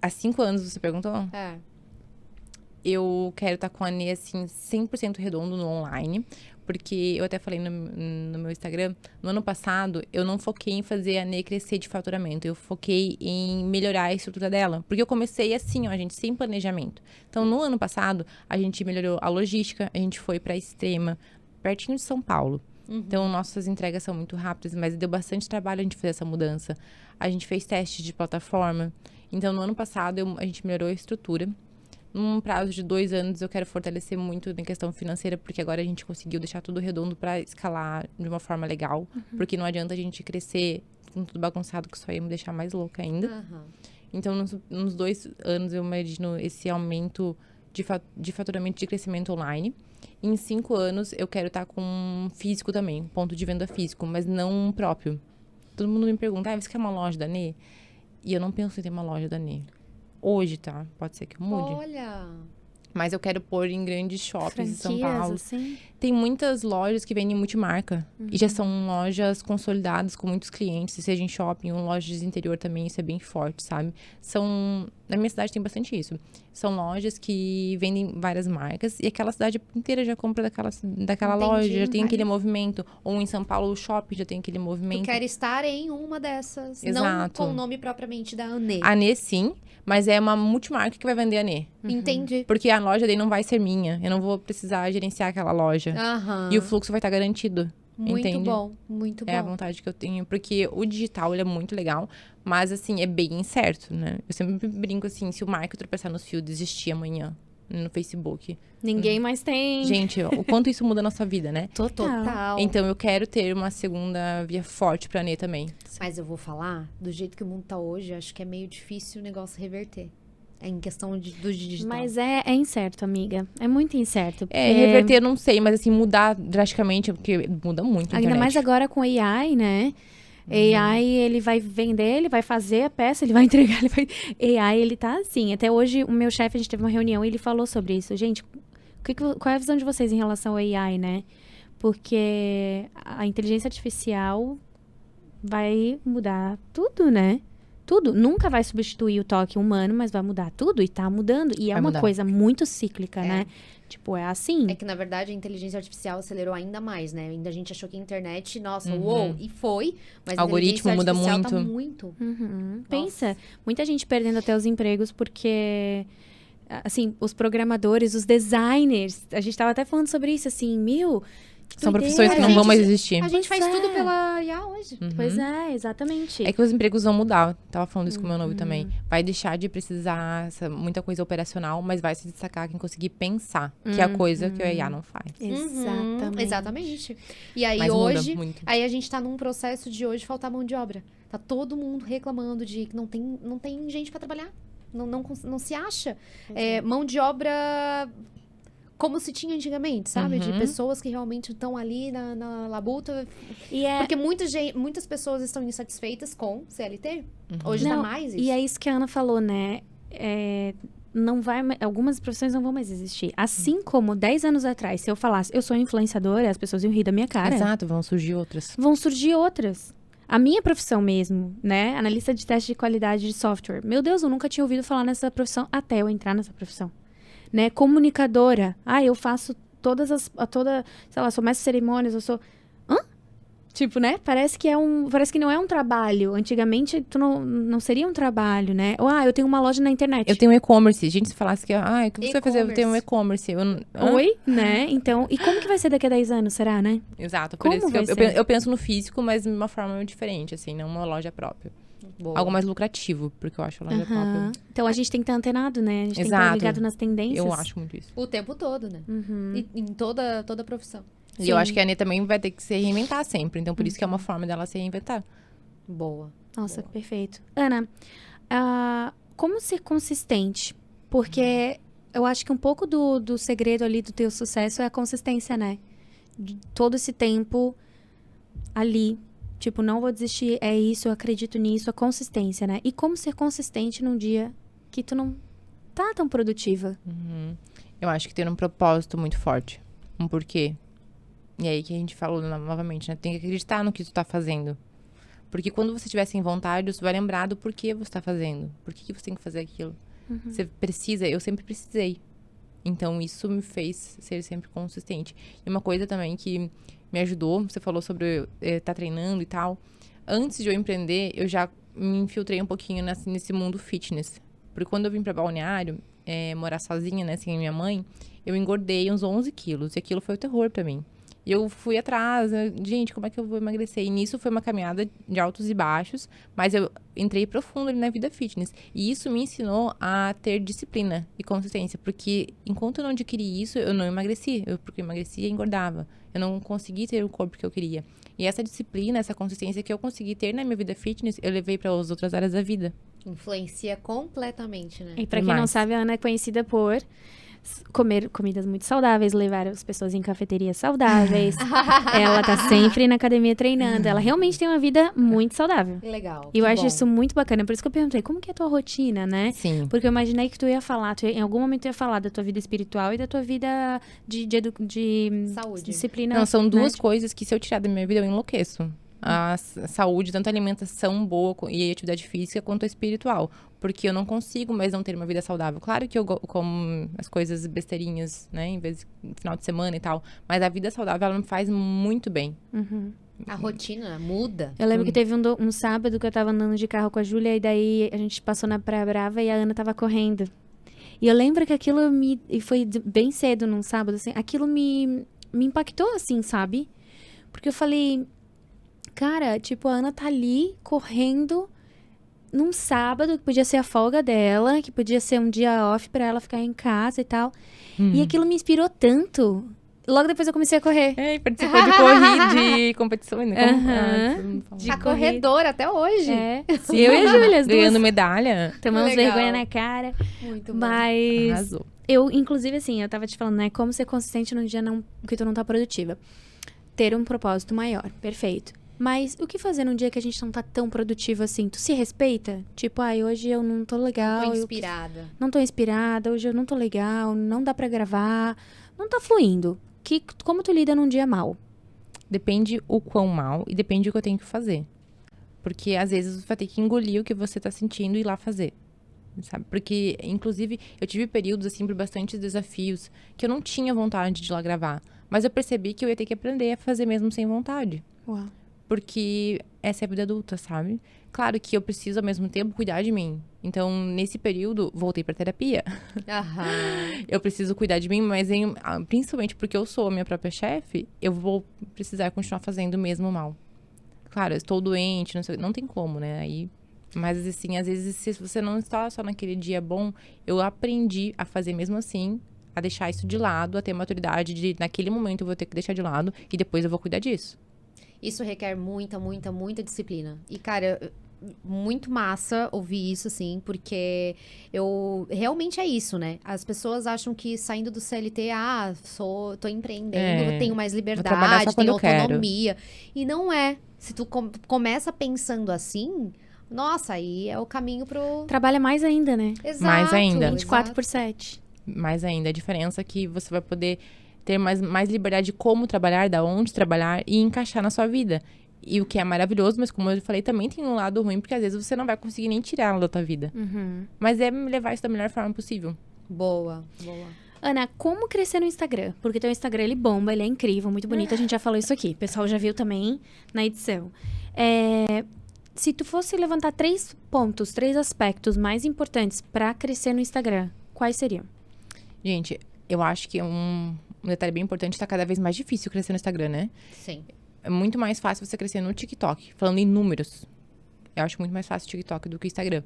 há 5 anos, você perguntou? Eu quero estar com a Nê, assim, 100% redondo no online. Porque eu até falei no meu Instagram, no ano passado, eu não foquei em fazer a Nê crescer de faturamento. Eu foquei em melhorar a estrutura dela. Porque eu comecei assim, ó, gente, sem planejamento. Então, no ano passado, a gente melhorou a logística. A gente foi pra Extrema, pertinho de São Paulo. Então, nossas entregas são muito rápidas, mas deu bastante trabalho a gente fazer essa mudança. A gente fez testes de plataforma. Então, no ano passado, a gente melhorou a estrutura. Num prazo de 2 anos, eu quero fortalecer muito na questão financeira, porque agora a gente conseguiu deixar tudo redondo para escalar de uma forma legal. Porque não adianta a gente crescer com tudo bagunçado, que só ia me deixar mais louca ainda. Então, nos 2 anos, eu imagino esse aumento de faturamento de crescimento online. Em 5 anos, eu quero estar com um físico também, ponto de venda físico, mas não um próprio. Todo mundo me pergunta, você quer uma loja da Nê? E eu não penso em ter uma loja da Nê. Hoje, tá? Pode ser que eu mude. Olha! Mas eu quero pôr em grandes shoppings em São Paulo. Assim? Tem muitas lojas que vendem multimarca. E já são lojas consolidadas com muitos clientes, seja em shopping ou lojas de interior também, isso é bem forte, sabe? Na minha cidade tem bastante isso. São lojas que vendem várias marcas e aquela cidade inteira já compra daquela loja, já tem aquele movimento. Ou em São Paulo, o shopping já tem aquele movimento. Tu quer estar em uma dessas. Exato. Não com o nome propriamente da Anê. A Nê, sim, mas é uma multimarca que vai vender a Nê. Entendi. Porque a loja daí não vai ser minha. Eu não vou precisar gerenciar aquela loja. E o fluxo vai estar garantido. Muito entende? bom, muito bom. É a vontade que eu tenho. Porque o digital, ele é muito legal. Mas, assim, é bem incerto, né? Eu sempre brinco, assim, se o Marco tropeçar nos fios, desistir amanhã no Facebook. Ninguém mais tem. Gente, o quanto isso muda a nossa vida, né? Total. Então, eu quero ter uma segunda via forte pra Nê também. Mas eu vou falar, do jeito que o mundo tá hoje, acho que é meio difícil o negócio reverter. É em questão do digital. Mas é incerto, amiga. É muito incerto. Reverter eu não sei, mas assim, mudar drasticamente, porque muda muito a Ainda internet. mais agora com AI, né? AI, ele vai vender, ele vai fazer a peça, ele vai entregar, AI, ele tá assim. Até hoje, o meu chefe, a gente teve uma reunião e ele falou sobre isso. Gente, qual é a visão de vocês em relação ao AI, né? Porque a inteligência artificial vai mudar tudo, né? Tudo. Nunca vai substituir o toque humano, mas vai mudar tudo e tá mudando. E é Vai uma mudar. coisa muito cíclica, né? Tipo, é assim. É que, na verdade, a inteligência artificial acelerou ainda mais, né? Ainda a gente achou que a internet, nossa, uou, e foi. Mas a Algoritmo inteligência muda artificial muito. tá muito. Pensa, muita gente perdendo até os empregos porque, assim, os programadores, os designers, a gente tava até falando sobre isso, assim, que São doideira. profissões que não vão mais existir. A gente faz Pois é. tudo pela IA hoje. Pois é, exatamente. É que os empregos vão mudar. Tava falando isso com o meu noivo também. Vai deixar de precisar muita coisa operacional, mas vai se destacar quem conseguir pensar, que é a coisa que o IA não faz. Exatamente. Exatamente. E aí Mas hoje, muda muito. aí a gente tá num processo de hoje faltar mão de obra. Tá todo mundo reclamando de que não tem gente pra trabalhar. Não se acha. Mão de obra como se tinha antigamente, sabe? De pessoas que realmente estão ali na labuta. E é... Porque muitas pessoas estão insatisfeitas com CLT. Hoje tá Não, mais isso. E é isso que a Ana falou, né? Não vai, algumas profissões não vão mais existir. Assim como 10 anos atrás, se eu falasse, eu sou influenciadora, as pessoas iam rir da minha cara. Exato, vão surgir outras. Vão surgir outras. A minha profissão mesmo, né? Analista de teste de qualidade de software. Meu Deus, eu nunca tinha ouvido falar nessa profissão até eu entrar nessa profissão. Né? Comunicadora. Eu faço sei lá, sou mestre de cerimônias, eu sou... Tipo, né? Parece que não é um trabalho. Antigamente, não seria um trabalho, né? Ou, eu tenho uma loja na internet. Eu tenho um e-commerce. Gente, se falasse que, o que você vai fazer? Eu tenho um e-commerce. Oi, né? Então, e como que vai ser daqui a 10 anos, será, né? Exato. Por Como isso que vai ser? eu penso no físico, mas de uma forma diferente, assim, não uma loja própria. Boa. Algo mais lucrativo, porque eu acho a loja própria. Então, a gente tem que estar antenado, né? A gente tem que Exato. estar ligado nas tendências. Eu acho muito isso. O tempo todo, né? E em toda a profissão. E eu acho que a Anê também vai ter que se reinventar sempre. Então, por isso que é uma forma dela se reinventar. Boa. Nossa, perfeito. Ana, como ser consistente? Porque eu acho que um pouco do segredo ali do teu sucesso é a consistência, né? De todo esse tempo ali. Tipo, não vou desistir, é isso, eu acredito nisso, a consistência, né? E como ser consistente num dia que tu não tá tão produtiva? Eu acho que ter um propósito muito forte. Um porquê. E aí que a gente falou novamente, né? Tem que acreditar no que tu tá fazendo. Porque quando você estiver sem vontade, você vai lembrar do porquê você tá fazendo. Por que você tem que fazer aquilo? Você precisa, eu sempre precisei. Então, isso me fez ser sempre consistente. E uma coisa também que me ajudou, você falou sobre estar treinando e tal. Antes de eu empreender, eu já me infiltrei um pouquinho nesse mundo fitness. Porque quando eu vim pra Balneário, morar sozinha, né, sem minha mãe, eu engordei uns 11 quilos. E aquilo foi o terror pra mim. E eu fui atrás, gente, como é que eu vou emagrecer? E nisso foi uma caminhada de altos e baixos, mas eu entrei profundo ali na vida fitness. E isso me ensinou a ter disciplina e consistência, porque enquanto eu não adquiri isso, eu não emagreci. Porque eu emagrecia e engordava. Eu não consegui ter o corpo que eu queria. E essa disciplina, essa consistência que eu consegui ter na minha vida fitness, eu levei para as outras áreas da vida. Influencia completamente, né? E pra quem não sabe, a Ana é conhecida por comer comidas muito saudáveis, levar as pessoas em cafeterias saudáveis. Ela tá sempre na academia treinando. Ela realmente tem uma vida muito saudável. Legal. E eu acho isso muito bacana. Por isso que eu perguntei, como que é a tua rotina, né? Sim. Porque eu imaginei que tu ia falar, em algum momento tu ia falar da tua vida espiritual e da tua vida de Saúde. Disciplina. Não, são duas né? coisas que se eu tirar da minha vida, eu enlouqueço. A saúde, tanto a alimentação boa e a atividade física, quanto a espiritual. Porque eu não consigo mais não ter uma vida saudável. Claro que eu como as coisas besteirinhas, né? Em vez de final de semana e tal. Mas a vida saudável, ela me faz muito bem. Uhum. A rotina muda. Eu lembro que teve um sábado que eu tava andando de carro com a Júlia e daí a gente passou na Praia Brava e a Ana tava correndo. E eu lembro que aquilo e foi bem cedo num sábado, assim, aquilo me impactou, assim, sabe? Porque eu falei, cara, tipo, a Ana tá ali correndo num sábado, que podia ser a folga dela, que podia ser um dia off pra ela ficar em casa e tal. E aquilo me inspirou tanto. Logo depois eu comecei a correr. É, participou de competições, né? De corredora até hoje. É, eu e a Júlia, as duas. Ganhando medalha. Tomamos Legal. vergonha na cara. Muito bom. Mas Arrasou. eu, inclusive, assim, eu tava te falando, né? Como ser consistente num dia que tu não tá produtiva. Ter um propósito maior. Perfeito. Mas o que fazer num dia que a gente não tá tão produtivo assim? Tu se respeita? Tipo, hoje eu não tô legal. Tô inspirada. Não tô inspirada, hoje eu não tô legal, não dá pra gravar. Não tá fluindo. Como tu lida num dia mal? Depende o quão mal e depende o que eu tenho que fazer. Porque às vezes você vai ter que engolir o que você tá sentindo e ir lá fazer. Sabe? Porque, inclusive, eu tive períodos, assim, por bastantes desafios que eu não tinha vontade de ir lá gravar. Mas eu percebi que eu ia ter que aprender a fazer mesmo sem vontade. Uau. Porque essa é a vida adulta, sabe? Claro que eu preciso, ao mesmo tempo, cuidar de mim. Então, nesse período, voltei pra terapia. Aham. Eu preciso cuidar de mim, mas principalmente porque eu sou a minha própria chefe, eu vou precisar continuar fazendo mesmo mal. Claro, eu estou doente, não sei, não tem como, né? Mas, assim, às vezes, se você não está só naquele dia bom, eu aprendi a fazer mesmo assim, a deixar isso de lado, a ter maturidade de, naquele momento, eu vou ter que deixar de lado e depois eu vou cuidar disso. Isso requer muita, muita, muita disciplina. E, cara, muito massa ouvir isso, assim, porque realmente é isso, né? As pessoas acham que saindo do CLT, tô empreendendo, tenho mais trabalhar liberdade, só quando tenho eu quero. autonomia. E não é. Se tu começa pensando assim, nossa, aí é o caminho pro... Trabalha mais ainda, né? Exato. Mais ainda. 24/7. Mais ainda, a diferença é que você vai poder ter mais liberdade de como trabalhar, da onde trabalhar e encaixar na sua vida. E o que é maravilhoso, mas como eu falei, também tem um lado ruim, porque às vezes você não vai conseguir nem tirar ela da tua vida. Uhum. Mas é levar isso da melhor forma possível. Boa, boa. Ana, como crescer no Instagram? Porque teu Instagram, ele bomba, ele é incrível, muito bonito. A gente já falou isso aqui. O pessoal já viu também na edição. Se tu fosse levantar 3 pontos, 3 aspectos mais importantes pra crescer no Instagram, quais seriam? Gente, eu acho que um detalhe bem importante, tá cada vez mais difícil crescer no Instagram, né? Sim. É muito mais fácil você crescer no TikTok, falando em números. Eu acho muito mais fácil o TikTok do que o Instagram.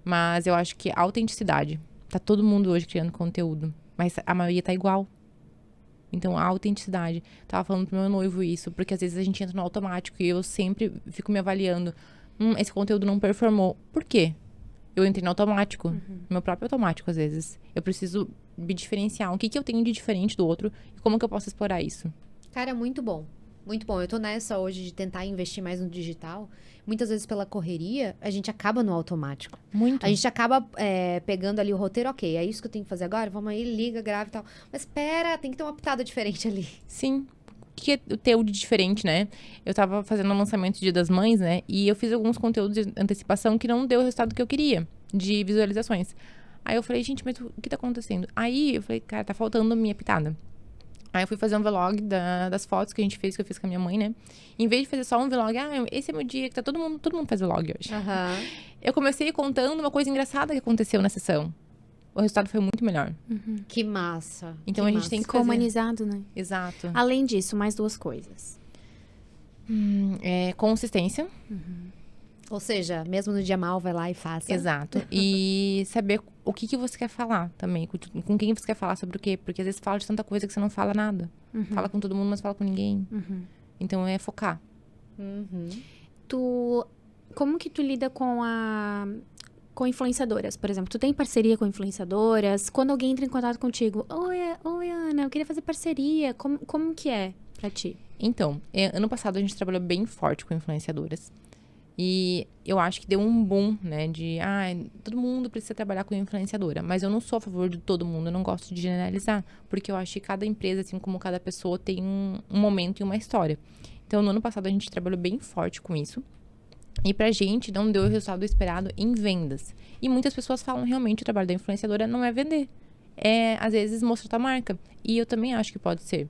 Mas eu acho que a autenticidade. Tá todo mundo hoje criando conteúdo, mas a maioria tá igual. Então, a autenticidade. Tava falando pro meu noivo isso, porque às vezes a gente entra no automático e eu sempre fico me avaliando. Esse conteúdo não performou. Por quê? Eu entrei no automático. Meu próprio automático, às vezes. Eu preciso me diferenciar. O que eu tenho de diferente do outro e como que eu posso explorar isso? Cara, muito bom. Muito bom. Eu tô nessa hoje de tentar investir mais no digital. Muitas vezes pela correria, a gente acaba no automático. Muito. A gente acaba pegando ali o roteiro, ok, é isso que eu tenho que fazer agora? Vamos aí, liga, grava e tal. Mas espera, tem que ter uma pitada diferente ali. Sim. O que é o teu de diferente, né? Eu tava fazendo o lançamento do Dia das Mães, né? E eu fiz alguns conteúdos de antecipação que não deu o resultado que eu queria, de visualizações. Aí eu falei, gente, mas o que tá acontecendo? Aí eu falei, cara, tá faltando minha pitada. Aí eu fui fazer um vlog das fotos que eu fiz com a minha mãe, né? Em vez de fazer só um vlog, esse é meu dia, que tá todo mundo faz vlog hoje. Aham. Eu comecei contando uma coisa engraçada que aconteceu na sessão. o resultado foi muito melhor. Que massa. Então, que a gente massa. tem que Ficou fazer... humanizado, né? Exato. Além disso, mais 2 coisas. Consistência. Ou seja, mesmo no dia mal, vai lá e faça. Exato. E saber o que você quer falar também. Com quem você quer falar sobre o quê. Porque às vezes você fala de tanta coisa que você não fala nada. Fala com todo mundo, mas fala com ninguém. Então, é focar. Como que tu lida com influenciadoras, por exemplo? Tu tem parceria com influenciadoras? Quando alguém entra em contato contigo, oi Ana, eu queria fazer parceria. Como que é pra ti? Então, ano passado a gente trabalhou bem forte com influenciadoras. E eu acho que deu um boom, né? Todo mundo precisa trabalhar com influenciadora. Mas eu não sou a favor de todo mundo, eu não gosto de generalizar. Porque eu acho que cada empresa, assim como cada pessoa, tem um momento e uma história. Então, no ano passado a gente trabalhou bem forte com isso. E pra gente não deu o resultado esperado em vendas. E muitas pessoas falam realmente o trabalho da influenciadora não é vender. É, às vezes, mostrar tua marca. E eu também acho que pode ser.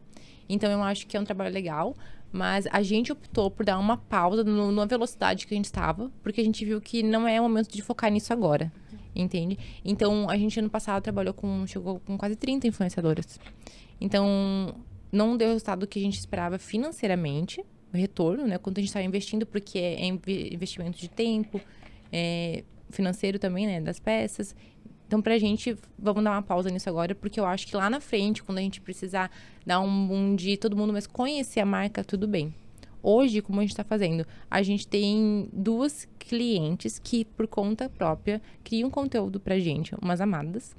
Então, eu acho que é um trabalho legal. Mas a gente optou por dar uma pausa na velocidade que a gente estava. Porque a gente viu que não é o momento de focar nisso agora. Entende? Então, a gente, ano passado, chegou com quase 30 influenciadoras. Então, não deu o resultado que a gente esperava financeiramente. O retorno, né? Quanto a gente está investindo, porque é investimento de tempo, financeiro também, né? Das peças. Então, pra gente, vamos dar uma pausa nisso agora, porque eu acho que lá na frente, quando a gente precisar dar um boom de todo mundo, mas conhecer a marca, tudo bem. Hoje, como a gente tá fazendo? A gente tem 2 clientes que, por conta própria, criam conteúdo pra gente, umas amadas.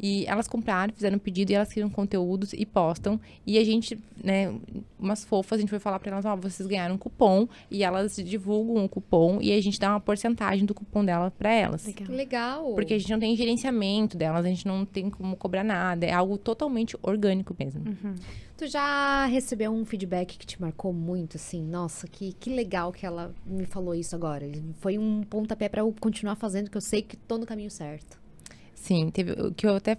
E elas compraram, fizeram um pedido e elas criam conteúdos e postam. E a gente, né, umas fofas, a gente foi falar pra elas, vocês ganharam um cupom. E elas divulgam o cupom e a gente dá uma porcentagem do cupom dela pra elas. Legal. Que legal. Porque a gente não tem gerenciamento delas, a gente não tem como cobrar nada. É algo totalmente orgânico mesmo. Tu já recebeu um feedback que te marcou muito, assim? Nossa, que legal que ela me falou isso agora. Foi um pontapé pra eu continuar fazendo, que eu sei que tô no caminho certo. Sim, teve o que eu até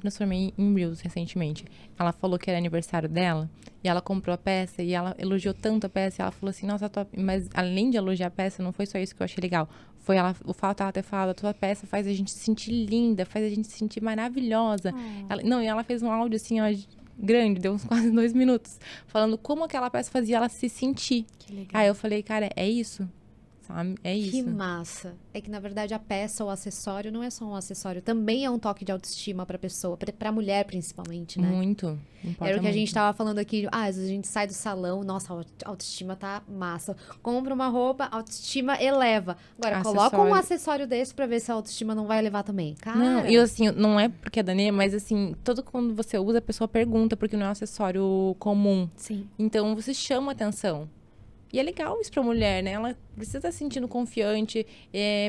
transformei em Reels recentemente. Ela falou que era aniversário dela e ela comprou a peça e ela elogiou tanto a peça e ela falou assim, nossa, mas além de elogiar a peça, não foi só isso que eu achei legal. Foi o fato dela ter falado, a tua peça faz a gente se sentir linda, faz a gente se sentir maravilhosa. E ela fez um áudio assim, ó, grande, deu uns quase 2 minutos, falando como aquela peça fazia ela se sentir. Que legal. Aí eu falei, cara, é isso. Sabe? É isso. Que massa. É que, na verdade, a peça ou acessório não é só um acessório. Também é um toque de autoestima pra pessoa. Pra mulher, principalmente, né? Muito. Importa Era o que a muito. gente tava falando aqui. Às vezes a gente sai do salão. Nossa, a autoestima tá massa. Compra uma roupa, a autoestima eleva. Agora, coloca um acessório desse pra ver se a autoestima não vai elevar também. Cara. Não, e assim, não é porque é da Nê, mas assim, todo quando você usa, a pessoa pergunta, porque não é um acessório comum. Sim. Então, você chama atenção. E é legal isso pra mulher, né? Ela precisa estar se sentindo confiante,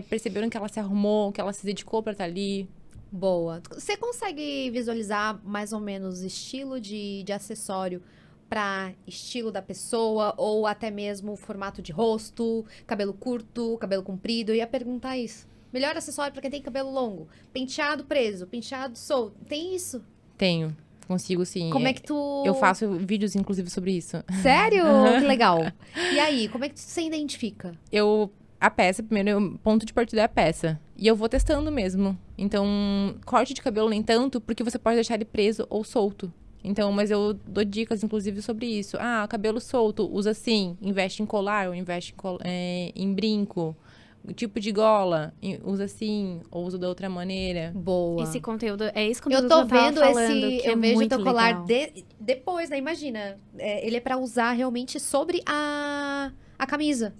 perceberam que ela se arrumou, que ela se dedicou pra estar ali. Boa. Você consegue visualizar mais ou menos estilo de acessório pra estilo da pessoa? Ou até mesmo formato de rosto, cabelo curto, cabelo comprido? Eu ia perguntar isso. Melhor acessório pra quem tem cabelo longo. Penteado preso, penteado solto. Tem isso? Tenho. Consigo, sim. Como é que tu... Eu faço vídeos, inclusive, sobre isso. Sério? Que legal. E aí, como é que você identifica? A peça, primeiro, ponto de partida é a peça. E eu vou testando mesmo. Então, corte de cabelo nem tanto, porque você pode deixar ele preso ou solto. Então, mas eu dou dicas, inclusive, sobre isso. Cabelo solto, usa assim, investe em colar ou investe em brinco. O tipo de gola, usa assim, ou usa da outra maneira. Boa. Esse conteúdo, é esse Eu conteúdo tô que eu vendo tava falando, que eu é vejo o muito teu colar legal. depois, né? Imagina. Ele é pra usar realmente sobre a camisa.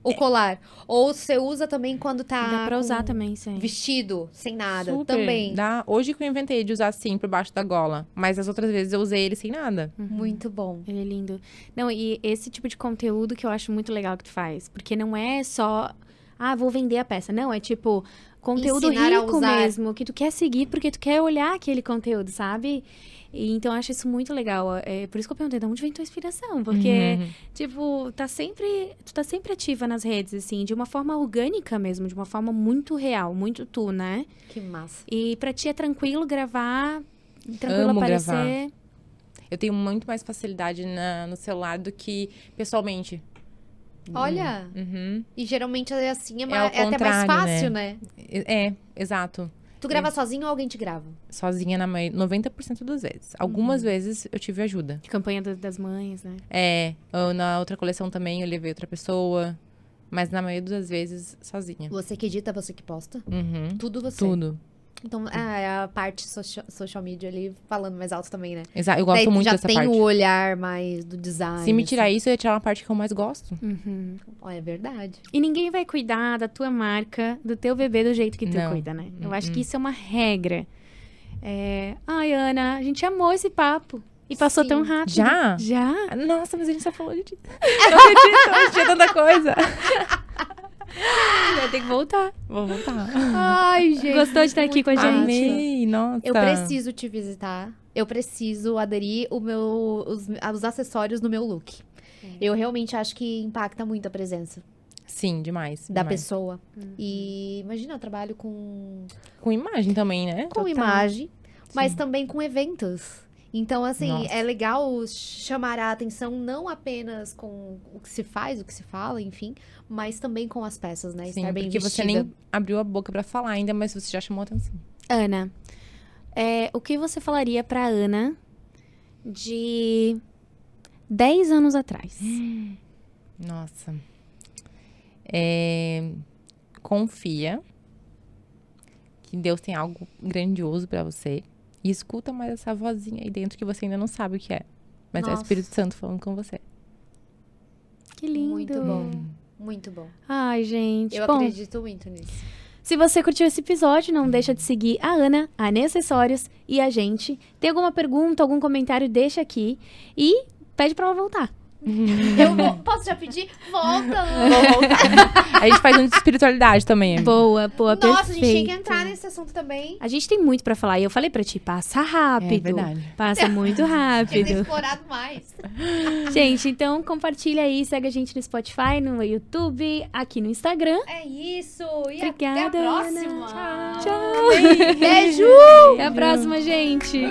O colar. Ou você usa também quando tá Dá pra usar com também, sim. vestido, sem nada. Super. Também. Hoje que eu inventei de usar assim, por baixo da gola. Mas as outras vezes eu usei ele sem nada. Muito bom. Ele é lindo. Não, e esse tipo de conteúdo que eu acho muito legal que tu faz. Porque não é só, vou vender a peça. Não, é tipo, conteúdo Ensinar a rico usar. mesmo, que tu quer seguir porque tu quer olhar aquele conteúdo, sabe? E, então, eu acho isso muito legal. É por isso que eu perguntei, de onde vem tua inspiração? Porque, tipo, tu tá sempre ativa nas redes, assim, de uma forma orgânica mesmo, de uma forma muito real, muito tu, né? Que massa. E pra ti é tranquilo gravar, tranquilo Amo aparecer. Eu tenho muito mais facilidade no celular do que pessoalmente. Olha. Uhum. E geralmente é assim, ao é até mais contrário, fácil, né? Exato. Tu grava sozinho ou alguém te grava? Sozinha 90% das vezes. Algumas vezes eu tive ajuda. Campanha das mães, né? Na outra coleção também eu levei outra pessoa. Mas na maioria das vezes, sozinha. Você que edita, você que posta? Uhum. Tudo você? Tudo. Então, é a parte social media ali falando mais alto também, né? Exato, eu gosto muito dessa parte. Já tem o olhar mais do design. Se me tirar isso, eu ia tirar uma parte que eu mais gosto. É verdade. E ninguém vai cuidar da tua marca, do teu bebê do jeito que tu Não. cuida, né? Eu acho que isso é uma regra. Ai, Ana, a gente amou esse papo. E passou Sim. tão rápido. Já? Já? Nossa, mas a gente só falou de... Não acredito, tinha tanta coisa. Vai ter que voltar. Vou voltar. Ai, gente. Gostou de estar aqui com a gente? Amei, nossa. Eu preciso te visitar. Eu preciso aderir os acessórios no meu look. Eu realmente acho que impacta muito a presença Sim, demais. da demais. pessoa. E imagina, eu trabalho com Com imagem também, né? com Total. imagem, mas Sim. também com eventos. Então, assim, Nossa. é legal chamar a atenção não apenas com o que se faz, o que se fala, enfim, mas também com as peças, né? Sim, Estar bem porque você vestida. nem abriu a boca pra falar ainda, mas você já chamou a atenção. Ana, o que você falaria pra Ana de 10 anos atrás? Nossa. Confia que Deus tem algo grandioso pra você. E escuta mais essa vozinha aí dentro que você ainda não sabe o que é. Mas é o Nossa. Espírito Santo falando com você. Que lindo. Muito bom. Muito bom. Ai, gente. Eu Bom, acredito muito nisso. se você curtiu esse episódio, não deixa de seguir a Ana, a Nê Acessórios e a gente. Tem alguma pergunta, algum comentário, deixa aqui. E pede pra ela voltar. Posso já pedir? Volta! Vou voltar. A gente faz um de espiritualidade também. Boa, perfeito. Nossa, a gente tem que entrar nesse assunto também. A gente tem muito pra falar. E eu falei pra ti, passa rápido. É verdade. Passa muito Tem que ter rápido. explorado mais. Gente, então compartilha aí, segue a gente no Spotify, no YouTube, aqui no Instagram. É isso. E Obrigada, até a Ana. próxima. Tchau. Beijo! Até a próxima, gente.